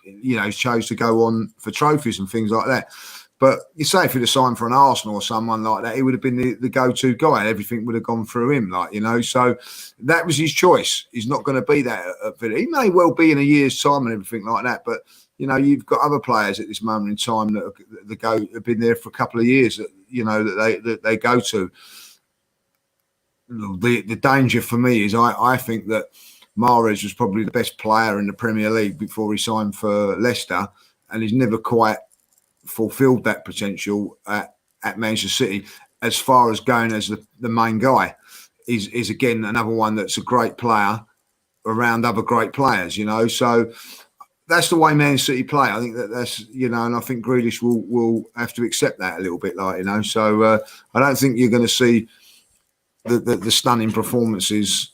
he chose to go on for trophies and things like that. But you say if he'd have signed for an Arsenal or someone like that, he would have been the go-to guy and everything would have gone through him, like, you know. So that was his choice. He's not going to be that at Villa. He may well be in a year's time and everything like that, but, you know, you've got other players at this moment in time that have been there for a couple of years, that, you know, that they go to. The danger for me is I think that Mahrez was probably the best player in the Premier League before he signed for Leicester, and he's never quite fulfilled that potential at Manchester City as far as going as the main guy. Is again another one that's a great player around other great players, you know. So that's the way Man City play. I think that's, you know, and I think Grealish will have to accept that a little bit, like, you know. So I don't think you're going to see the stunning performances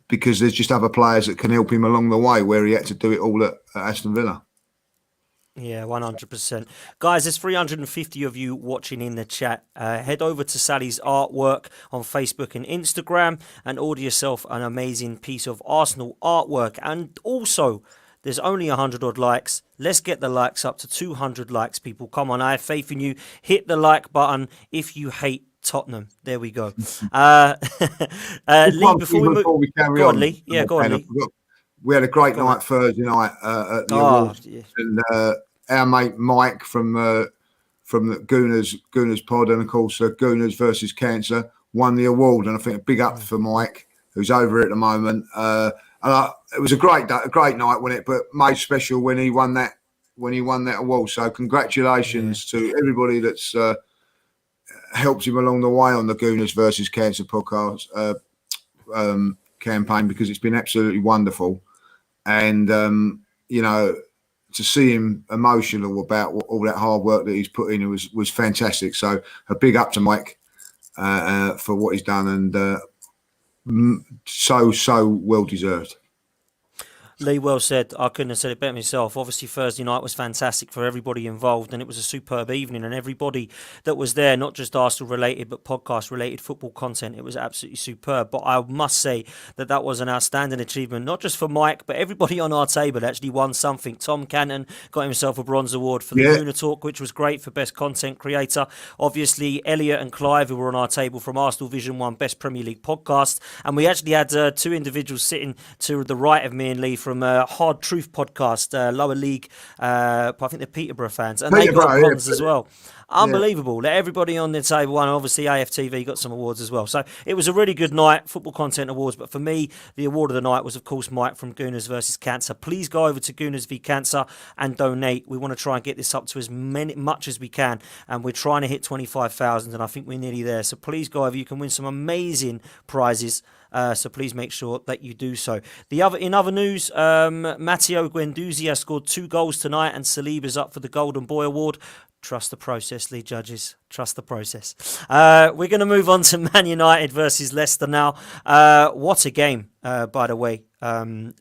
because there's just other players that can help him along the way, where he had to do it all at Aston Villa. Yeah, 100%. Guys, there's 350 of you watching in the chat. Head over to Sally's artwork on Facebook and Instagram and order yourself an amazing piece of Arsenal artwork. And also, there's only 100 odd likes. Let's get the likes up to 200 likes, people. Come on, I have faith in you. Hit the like button if you hate Tottenham. There we go. Lee, before we carry on, Lee. Yeah, go on, Lee. We had a great night Thursday night at the awards, yeah. And our mate Mike from the Gooners pod, and of course Gooners versus Cancer, won the award, and I think a big up for Mike, who's over at the moment. It was a great night, wasn't it? But made special when he won that award. So congratulations to everybody that's helped him along the way on the Gooners versus Cancer podcast campaign, because it's been absolutely wonderful. And you know, to see him emotional about all that hard work that he's put in was fantastic. So a big up to Mike for what he's done, and so well deserved. Lee, well said. I couldn't have said it better myself. Obviously, Thursday night was fantastic for everybody involved, and it was a superb evening. And everybody that was there, not just Arsenal-related, but podcast-related football content, it was absolutely superb. But I must say that was an outstanding achievement, not just for Mike, but everybody on our table actually won something. Tom Canton got himself a bronze award for the Lunar Talk, which was great for Best Content Creator. Obviously, Elliot and Clive, who were on our table from Arsenal Vision, won Best Premier League Podcast. And we actually had two individuals sitting to the right of me and Lee from Hard Truth podcast, lower league. I think they're Peterborough fans, and they got bronze as well. Unbelievable. Let everybody on the table won. Obviously, AFTV got some awards as well. So it was a really good night, Football Content Awards. But for me, the award of the night was, of course, Mike from Gooners versus Cancer. Please go over to Gooners v Cancer and donate. We want to try and get this up to as much as we can. And we're trying to hit 25,000, and I think we're nearly there. So please go over. You can win some amazing prizes. So please make sure that you do so. In other news, Matteo Guendouzi has scored 2 goals tonight, and Saliba's up for the Golden Boy Award. Trust the process, Lee Judges. Trust the process. We're going to move on to Man United versus Leicester now. What a game, by the way,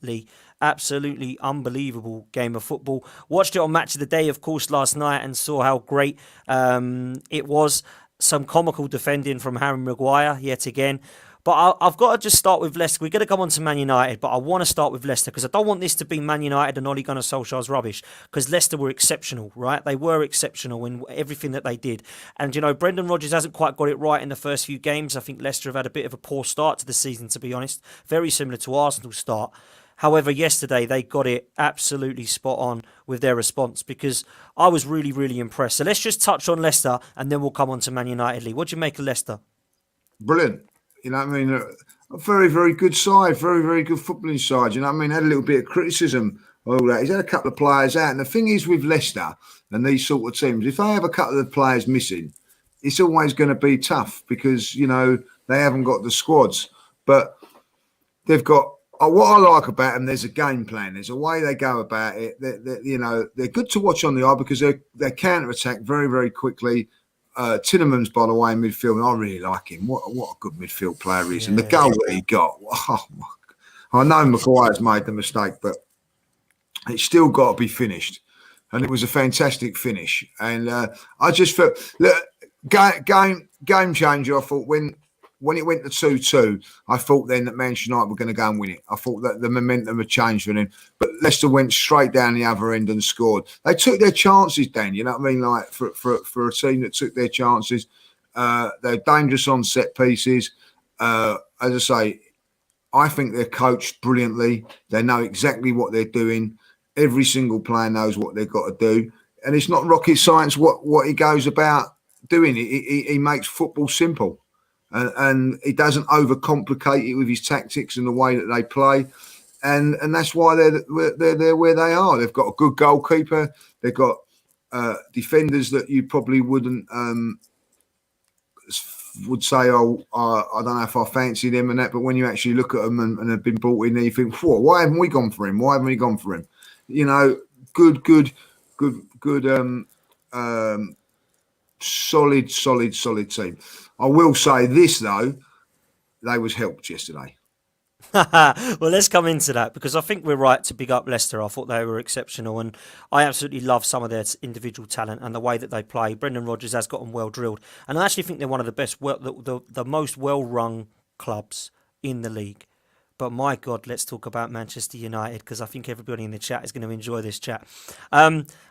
Lee. Absolutely unbelievable game of football. Watched it on Match of the Day, of course, last night, and saw how great it was. Some comical defending from Harry Maguire yet again. But I've got to just start with Leicester. We're going to come on to Man United, but I want to start with Leicester because I don't want this to be Man United and Ole Gunnar Solskjaer's rubbish, because Leicester were exceptional, right? They were exceptional in everything that they did. And, Brendan Rodgers hasn't quite got it right in the first few games. I think Leicester have had a bit of a poor start to the season, to be honest. Very similar to Arsenal's start. However, yesterday they got it absolutely spot on with their response, because I was really, really impressed. So let's just touch on Leicester and then we'll come on to Man United. Lee, what do you make of Leicester? Brilliant. You know what I mean? A very, very good side, very, very good footballing side. You know what I mean? Had a little bit of criticism, all that. He's had a couple of players out. And the thing is with Leicester and these sort of teams, if they have a couple of players missing, it's always going to be tough because, they haven't got the squads. But they've got, what I like about them, there's a game plan. There's a way they go about it. They're good to watch on the eye because they counter-attack very, very quickly. Tinnemans, by the way, in midfield, I really like him. What a good midfield player he is. And the goal that he got, I know Maguire's made the mistake, but it's still got to be finished. And it was a fantastic finish. And I just felt, look, game changer, I thought, when it went to 2-2, I thought then that Manchester United were going to go and win it. I thought that the momentum had changed for them. But Leicester went straight down the other end and scored. They took their chances, Dan. You know what I mean? Like for a team that took their chances, they're dangerous on set pieces. As I say, I think they're coached brilliantly. They know exactly what they're doing. Every single player knows what they've got to do. And it's not rocket science what he goes about doing. He makes football simple. And he doesn't overcomplicate it with his tactics and the way that they play, and that's why they're where they are. They've got a good goalkeeper. They've got defenders that you probably wouldn't would say, oh, I don't know if I fancy them and that. But when you actually look at them and have been brought in, there, you think, why haven't we gone for him? Why haven't we gone for him? Good. Solid team. I will say this, though, they was helped yesterday. Well, let's come into that, because I think we're right to big up Leicester. I thought they were exceptional, and I absolutely love some of their individual talent and the way that they play. Brendan Rodgers has got them well drilled, and I actually think they're one of the best, the most well-run clubs in the league. But my God, let's talk about Manchester United, because I think everybody in the chat is going to enjoy this chat.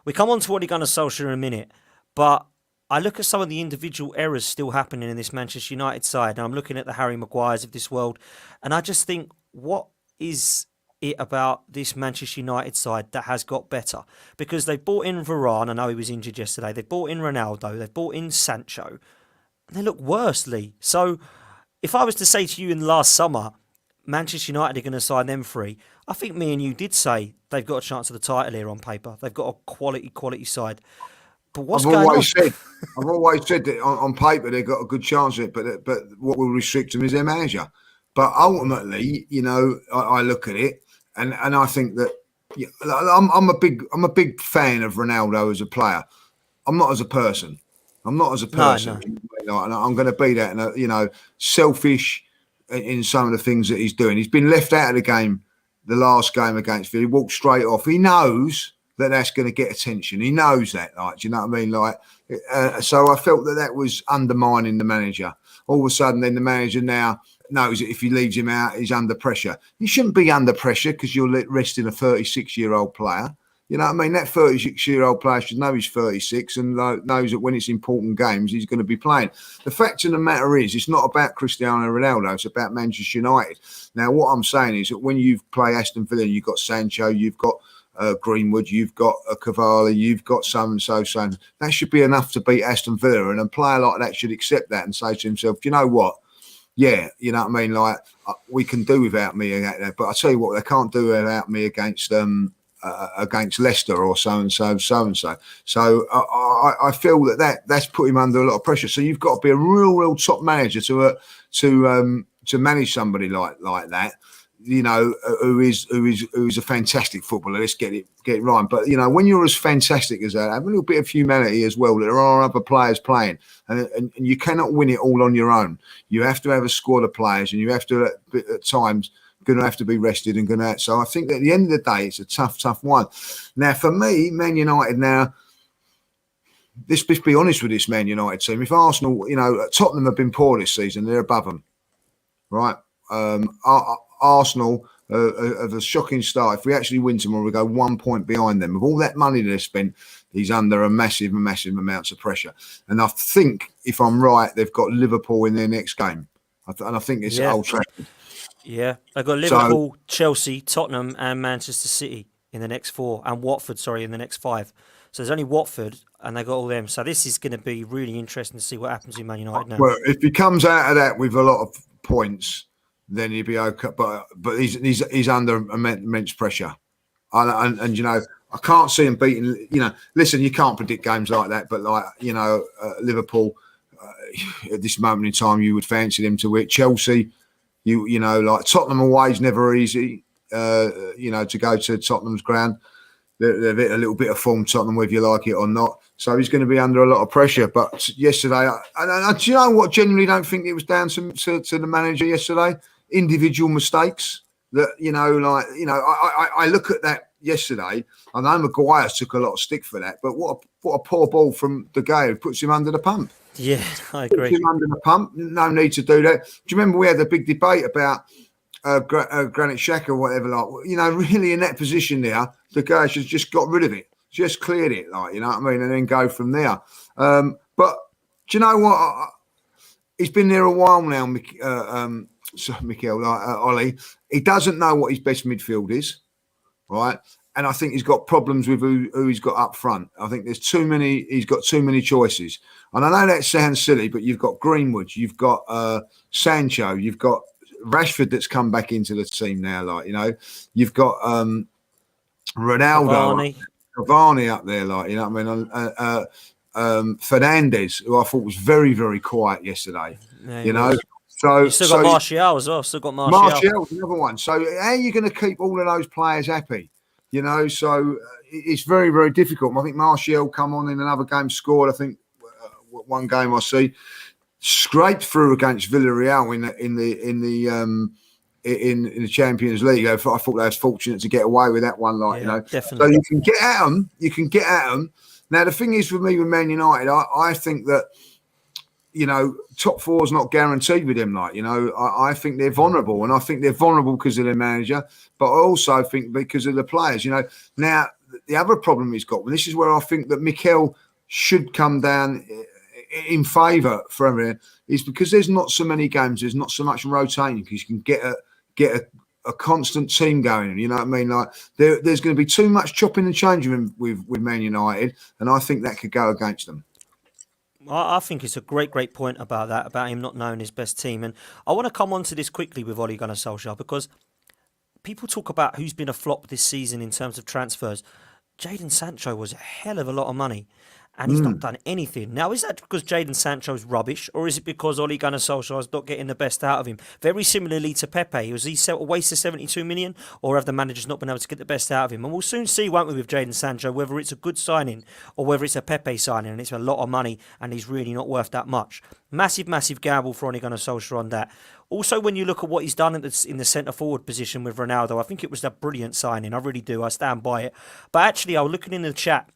We come on to Ole Gunnar Solskjaer in a minute, but I look at some of the individual errors still happening in this Manchester United side, and I'm looking at the Harry Maguires of this world, and I just think, what is it about this Manchester United side that has got better? Because they've brought in Varane, I know he was injured yesterday, they've brought in Ronaldo, they've brought in Sancho, and they look worse, Lee. So if I was to say to you in last summer, Manchester United are going to sign them free, I think me and you did say they've got a chance of the title here on paper. They've got a quality side. But what's going on? I've always said that on paper they've got a good chance of it, but what will restrict them is their manager. But ultimately, I look at it and I think that I'm a big fan of Ronaldo as a player. I'm not as a person. No. And I'm going to be that. And selfish in some of the things that he's doing. He's been left out of the game, the last game against Villa. He walked straight off. He knows that's going to get attention. He knows that, do you know what I mean? So I felt that was undermining the manager. All of a sudden, then the manager now knows that if he leaves him out, he's under pressure. He shouldn't be under pressure because you're resting a 36-year-old player. You know what I mean? That 36-year-old player should know he's 36 and knows that when it's important games, he's going to be playing. The fact of the matter is, it's not about Cristiano Ronaldo. It's about Manchester United. Now, what I'm saying is that when you play Aston Villa, you've got Sancho, you've got Greenwood, you've got Cavalli, you've got so and so. That should be enough to beat Aston Villa. And a player like that should accept that and say to himself, you know what? Yeah, you know what I mean? Like, we can do without me. But I tell you what, they can't do without me against Leicester or so and so. So I feel that's put him under a lot of pressure. So you've got to be a real top manager to manage somebody like that. Who is a fantastic footballer. Let's get it right. But when you're as fantastic as that, have a little bit of humanity as well. There are other players playing, and you cannot win it all on your own. You have to have a squad of players, and you have to at times going to have to be rested and going to. So I think that at the end of the day, it's a tough one. Now for me, Man United. Now, let's be honest with this Man United team. If Arsenal, Tottenham have been poor this season, they're above them. right? Arsenal of a shocking start. If we actually win tomorrow, we go 1 point behind them. With all that money they've spent, he's under a massive amounts of pressure. And I think, if I'm right, they've got Liverpool in their next game. And I think it's at Old Trafford. Yeah, they've got Liverpool, Chelsea, Tottenham and Manchester City in the next 4, and Watford, in the next 5. So there's only Watford, and they got all them. So this is going to be really interesting to see what happens in Man United now. Well, if he comes out of that with a lot of points, then he'll be okay. But he's under immense pressure, and you know, I can't see him beating. You know, listen, you can't predict games like that. But like, you know, Liverpool at this moment in time, you would fancy them to win. Chelsea, you know, like Tottenham away is never easy. You know, to go to Tottenham's ground. They've hit a little bit of form, Tottenham, whether you like it or not. So he's going to be under a lot of pressure. But yesterday, and do you know what? Genuinely don't think it was down to the manager yesterday. Individual mistakes that, you know, like, you know, I look at that yesterday. I know Maguire took a lot of stick for that, but what a poor ball from the guy who puts him under the pump. Yeah, I agree. Puts him under the pump. No need to do that. Do you remember we had the big debate about Granit Xhaka or whatever, like, you know, really in that position there, the guy should just got rid of it, just cleared it, like, you know what I mean, and then go from there. But do you know what? He's been there a while now, Mikel, like Ollie. He doesn't know what his best midfield is, right? And I think he's got problems with who he's got up front. I think there's too many. He's got too many choices. And I know that sounds silly, but you've got Greenwood, you've got Sancho, you've got Rashford that's come back into the team now, like, you know, you've got Ronaldo, Cavani up there, like, you know what I mean, Fernandes, who I thought was very, very quiet yesterday, you know. So you've still got Martial as well. Still got Martial. Martial's another one. So how are you going to keep all of those players happy? You know, so it's very, very difficult. I think Martial come on in another game, scored. I think one game I see. Scraped through against Villarreal in the Champions League. I thought they was fortunate to get away with that one, like, you know. Definitely. So you can get at them. You can get at them. Now the thing is with me with Man United, I think that, you know, top 4 is not guaranteed with them. Like, you know, I think they're vulnerable, and I think they're vulnerable because of their manager, but I also think because of the players. You know, now the other problem he's got, and this is where I think that Mikel should come down in favour for everything, is because there's not so many games, there's not so much rotating, because you can get a constant team going. You know what I mean? Like there's going to be too much chopping and changing with Man United, and I think that could go against them. I think it's a great point about that, about him not knowing his best team. And I want to come on to this quickly with Ole Gunnar Solskjaer, because people talk about who's been a flop this season in terms of transfers. Jadon Sancho was a hell of a lot of money, and he's not done anything. Now, is that because Jadon Sancho's rubbish, or is it because Ole Gunnar Solskjaer is not getting the best out of him? Very similarly to Pepe. Was he a waste of 72 million, or have the managers not been able to get the best out of him? And we'll soon see, won't we, with Jadon Sancho, whether it's a good signing or whether it's a Pepe signing, and it's a lot of money and he's really not worth that much. Massive gamble for Ole Gunnar Solskjaer on that. Also, when you look at what he's done in the centre-forward position with Ronaldo, I think it was a brilliant signing. I really do. I stand by it. But actually, I was looking in the chat,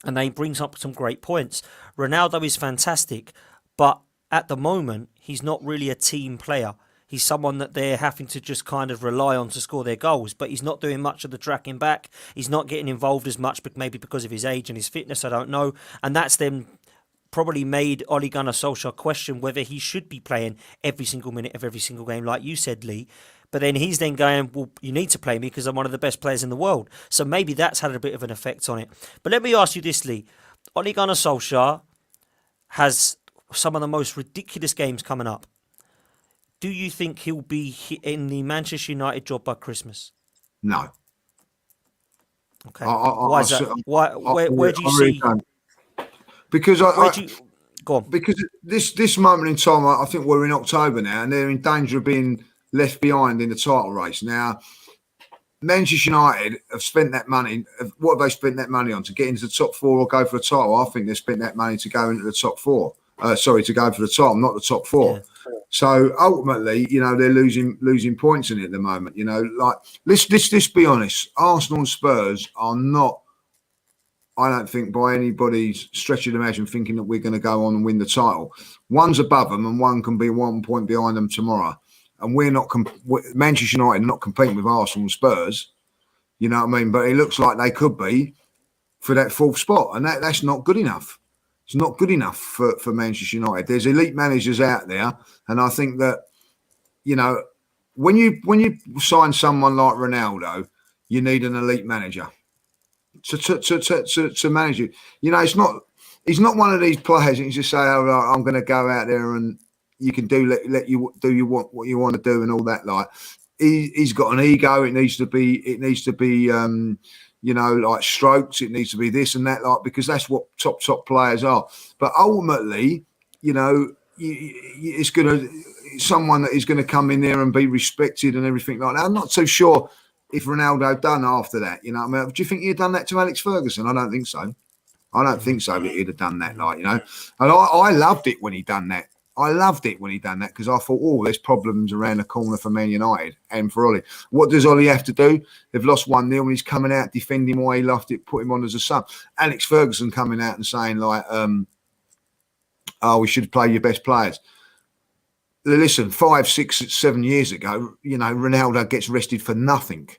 and they brings up some great points. Ronaldo is fantastic, but at the moment, he's not really a team player. He's someone that they're having to just kind of rely on to score their goals, but he's not doing much of the tracking back. He's not getting involved as much, but maybe because of his age and his fitness, I don't know. And that's then probably made Ole Gunnar Solskjaer question whether he should be playing every single minute of every single game, like you said, Lee. But then he's then going, well, you need to play me because I'm one of the best players in the world. So maybe that's had a bit of an effect on it. But let me ask you this, Lee. Ole Gunnar Solskjaer has some of the most ridiculous games coming up. Do you think he'll be in the Manchester United job by Christmas? No. Okay. Why is that? Where do you see? Because go on. Because this moment in time, I think we're in October now, and they're in danger of being left behind in the title race. Now, Manchester United have spent that money. What have they spent that money on? To get into the top 4 or go for a title? I think they've spent that money to go into the top 4. To go for the title, not the top 4. Yeah. So ultimately, you know, they're losing points in it at the moment. You know, like let's be honest. Arsenal and Spurs are not, I don't think, by anybody's stretch of the imagination, thinking that we're going to go on and win the title. One's above them, and one can be 1 point behind them tomorrow. and we're not. Manchester United are not competing with Arsenal and Spurs. You know what I mean? But it looks like they could be for that fourth spot, and that's not good enough. It's not good enough for Manchester United. There's elite managers out there, and I think that, you know, when you sign someone like Ronaldo, you need an elite manager to manage you. You know, he's not one of these players that you just say, "Oh, right, I'm going to go out there and you can let you do what you want to do and all that." Like, he's got an ego. It needs to be. You know, like strokes. It needs to be this and that, like, because that's what top players are. But ultimately, you know, it's someone that is going to come in there and be respected and everything like that. I'm not so sure if Ronaldo done after that. You know what I mean? Do you think he'd done that to Alex Ferguson? I don't think so. I don't think so that he'd have done that, like, you know. And I loved it when he done that. I loved it when he done that because I thought, oh, there's problems around the corner for Man United and for Ollie. What does Ollie have to do? They've lost 1-0 and he's coming out defending why he loved it, put him on as a sub. Alex Ferguson coming out and saying, like, oh, we should play your best players. Listen, 5, 6, 7 years ago, you know, Ronaldo gets rested for nothing.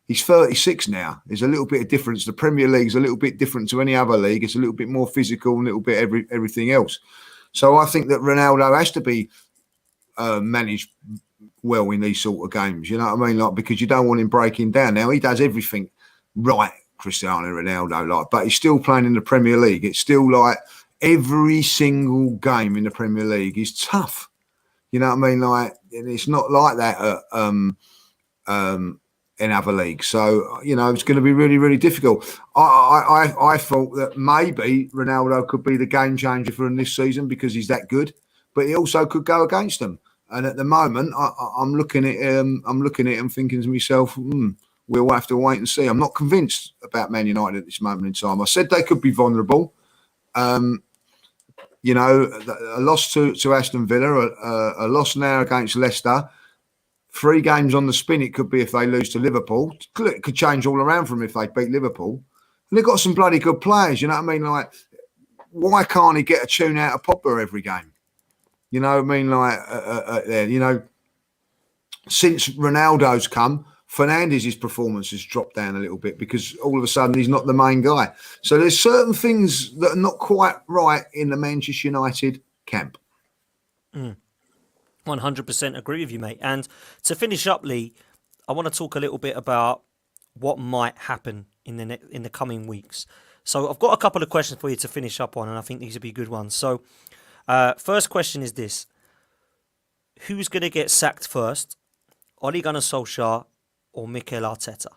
He's 36 now. There's a little bit of difference. The Premier League's a little bit different to any other league. It's a little bit more physical, a little bit everything else. So I think that Ronaldo has to be managed well in these sort of games. You know what I mean? Like, because you don't want him breaking down. Now, he does everything right, Cristiano Ronaldo, like, but he's still playing in the Premier League. It's still like every single game in the Premier League is tough. You know what I mean? Like, and it's not like that in other leagues. So, you know, it's going to be really, really difficult. I thought that maybe Ronaldo could be the game changer for him this season because he's that good, but he also could go against them. And at the moment, I'm looking at him thinking to myself, we'll have to wait and see. I'm not convinced about Man United at this moment in time. I said they could be vulnerable. You know, a loss to Aston Villa, a loss now against Leicester. 3 games on the spin, it could be if they lose to Liverpool. It could change all around for them if they beat Liverpool. And they've got some bloody good players, you know what I mean? Like, why can't he get a tune out of Pogba every game? You know what I mean? Like, there, you know, since Ronaldo's come, Fernandez's performance has dropped down a little bit because all of a sudden he's not the main guy. So there's certain things that are not quite right in the Manchester United camp. 100% agree with you, mate. And to finish up, Lee, I want to talk a little bit about what might happen in the coming weeks. So I've got a couple of questions for you to finish up on, and I think these will be good ones. So first question is this. Who's going to get sacked first? Ole Gunnar Solskjaer or Mikel Arteta?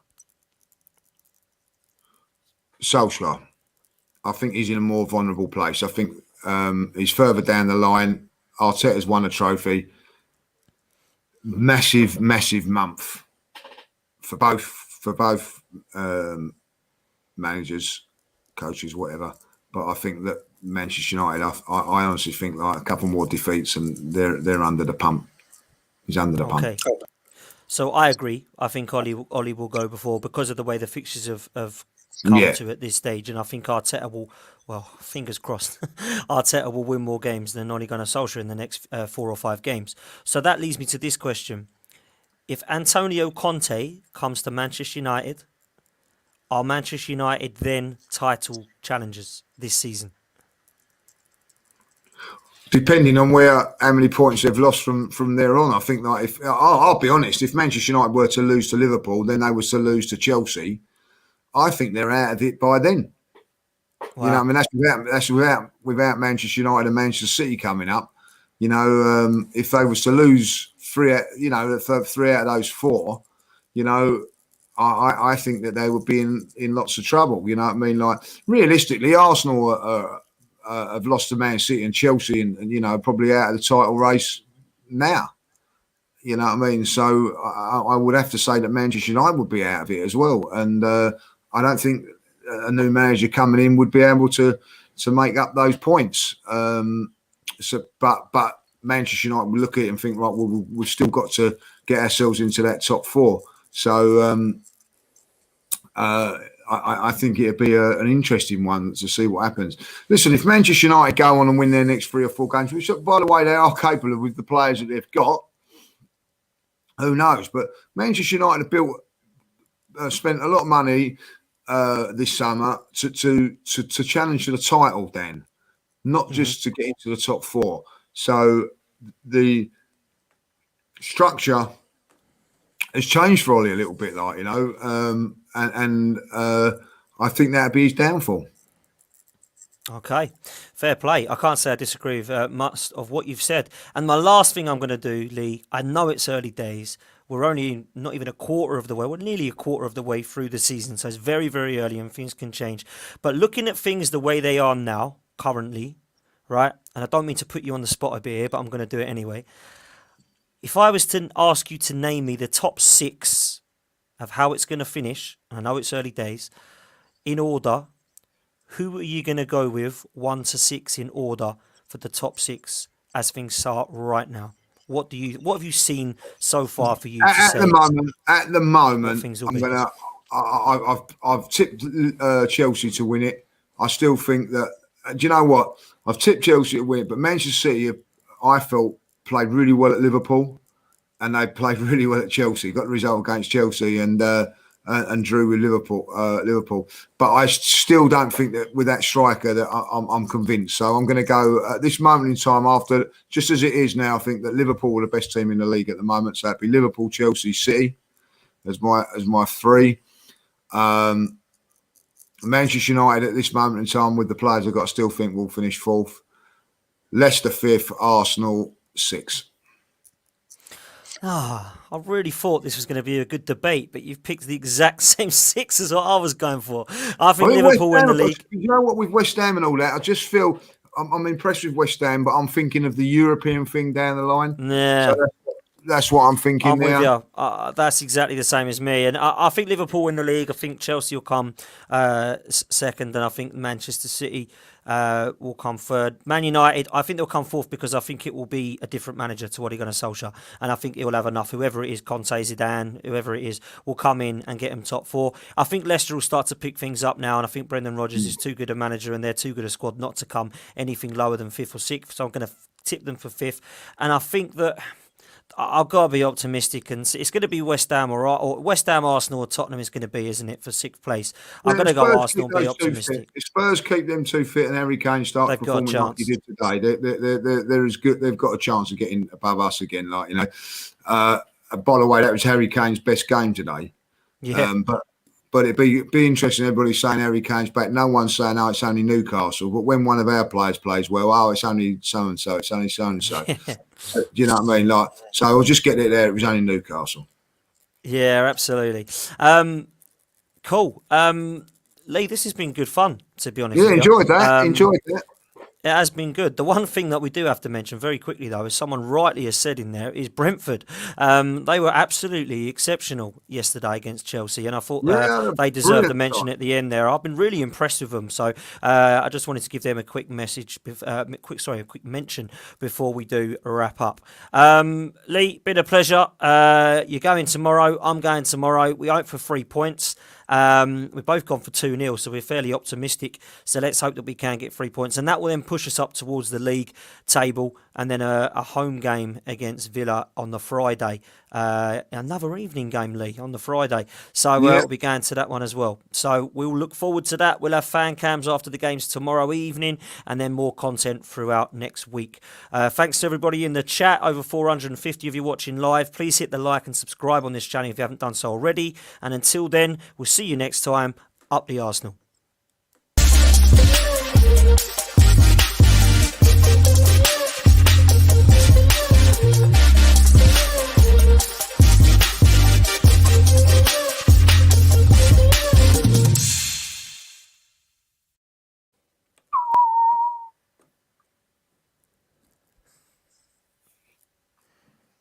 Solskjaer. I think he's in a more vulnerable place. I think he's further down the line. Arteta's won a trophy. Massive month for both managers, coaches, whatever. But I think that Manchester United, I honestly think like a couple more defeats and they're under the pump. He's under the pump. So I agree. I think Ole will go before because of the way the fixtures have come to at this stage, and I think Arteta will. Well, fingers crossed, Arteta will win more games than Ole Gunnar Solskjaer in the next 4 or 5 games. So that leads me to this question. If Antonio Conte comes to Manchester United, are Manchester United then title challengers this season? Depending on how many points they've lost from there on. I think that I'll be honest, if Manchester United were to lose to Liverpool, then they were to lose to Chelsea, I think they're out of it by then. Wow. You know, I mean, that's without Manchester United and Manchester City coming up. You know, if they was to lose 3 out of those 4, you know, I think that they would be in lots of trouble. You know what I mean? Like, realistically, Arsenal have lost to Man City and Chelsea, and you know, probably out of the title race now. You know what I mean? So I would have to say that Manchester United would be out of it as well, and I don't think a new manager coming in would be able to make up those points. But Manchester United will look at it and think, right, well, we've still got to get ourselves into that top 4. So I think it'd be an interesting one to see what happens. Listen, if Manchester United go on and win their next 3 or 4 games, which, by the way, they are capable of with the players that they've got, who knows? But Manchester United have spent a lot of money this summer to challenge for the title, Dan, not just to get into the top four. So the structure has changed for Ollie a little bit, like, and I think that'd be his downfall. Okay, fair play. I can't say I disagree with much of what you've said. And my last thing I'm going to do, Lee, I know it's early days. We're only not even a quarter of the way. We're nearly a quarter of the way through the season. So it's very, very early and things can change. But looking at things the way they are now, currently, right? And I don't mean to put you on the spot a bit here, but I'm going to do it anyway. If I was to ask you to name me the top 6 of how it's going to finish, I know it's early days, in order, who are you going to go with 1 to 6 in order for the top 6 as things start right now? What have you seen so far for you At the moment, I've tipped Chelsea to win it. I still think that. Do you know what? I've tipped Chelsea to win it, but Manchester City, I felt, played really well at Liverpool, and they played really well at Chelsea. Got the result against Chelsea and drew with Liverpool. But I still don't think that with that striker that I'm convinced. So I'm going to go at this moment in time, after just as it is now. I think that Liverpool are the best team in the league at the moment. So it'd be Liverpool, Chelsea, City as my 3. Manchester United at this moment in time, with the players I've got, I still think will finish 4th. Leicester 5th, Arsenal 6th. I really thought this was going to be a good debate, but you've picked the exact same 6 as what I was going for. I think Liverpool win the league. You know what, with West Ham and all that, I just feel I'm impressed with West Ham, but I'm thinking of the European thing down the line. Yeah. So that's what I'm thinking I'm now. with you. That's exactly the same as me. And I think Liverpool win the league. I think Chelsea will come second, and I think Manchester City will come third. Man United, I think they'll come 4th because I think it will be a different manager to what he's going to Solskjaer. And I think he'll have enough. Whoever it is, Conte, Zidane, whoever it is, will come in and get him top 4. I think Leicester will start to pick things up now, and I think Brendan Rodgers is too good a manager and they're too good a squad not to come anything lower than 5th or 6th. So I'm going to tip them for 5th. And I think that I've got to be optimistic, and it's going to be West Ham or West Ham, Arsenal, or Tottenham is going to be, isn't it, for 6th place? I'm going to go Arsenal and be optimistic. If Spurs keep them 2 fit and Harry Kane starts performing like he did today, they're as good. They've got a chance of getting above us again. By the way, that was Harry Kane's best game today. Yeah. But it'd be interesting. Everybody's saying Harry Kane's back. No one's saying, oh, it's only Newcastle. But when one of our players plays well, oh, it's only so-and-so. It's only so-and-so. Do you know what I mean? So I'll just get it there. It was only Newcastle. Yeah, absolutely. Cool. Lee, this has been good fun, to be honest. Yeah, enjoyed that. It has been good. The one thing that we do have to mention very quickly, though, as someone rightly has said in there, is Brentford. They were absolutely exceptional yesterday against Chelsea, and I thought they deserved a mention at the end there. I've been really impressed with them, so I just wanted to give them a quick message, a quick mention before we do wrap up. Lee, been a pleasure. You're going tomorrow. I'm going tomorrow. We hope for 3 points. We've both gone for 2-0, so we're fairly optimistic. So let's hope that we can get 3 points, and that will then push us up towards the league table, and then a home game against Villa on the Friday. Another evening game, Lee, on the Friday. So we'll be going to that one as well. So we'll look forward to that. We'll have fan cams after the games tomorrow evening, and then more content throughout next week. Thanks to everybody in the chat. Over 450 of you watching live. Please hit the like and subscribe on this channel if you haven't done so already. And until then, we'll see you next time. Up the Arsenal.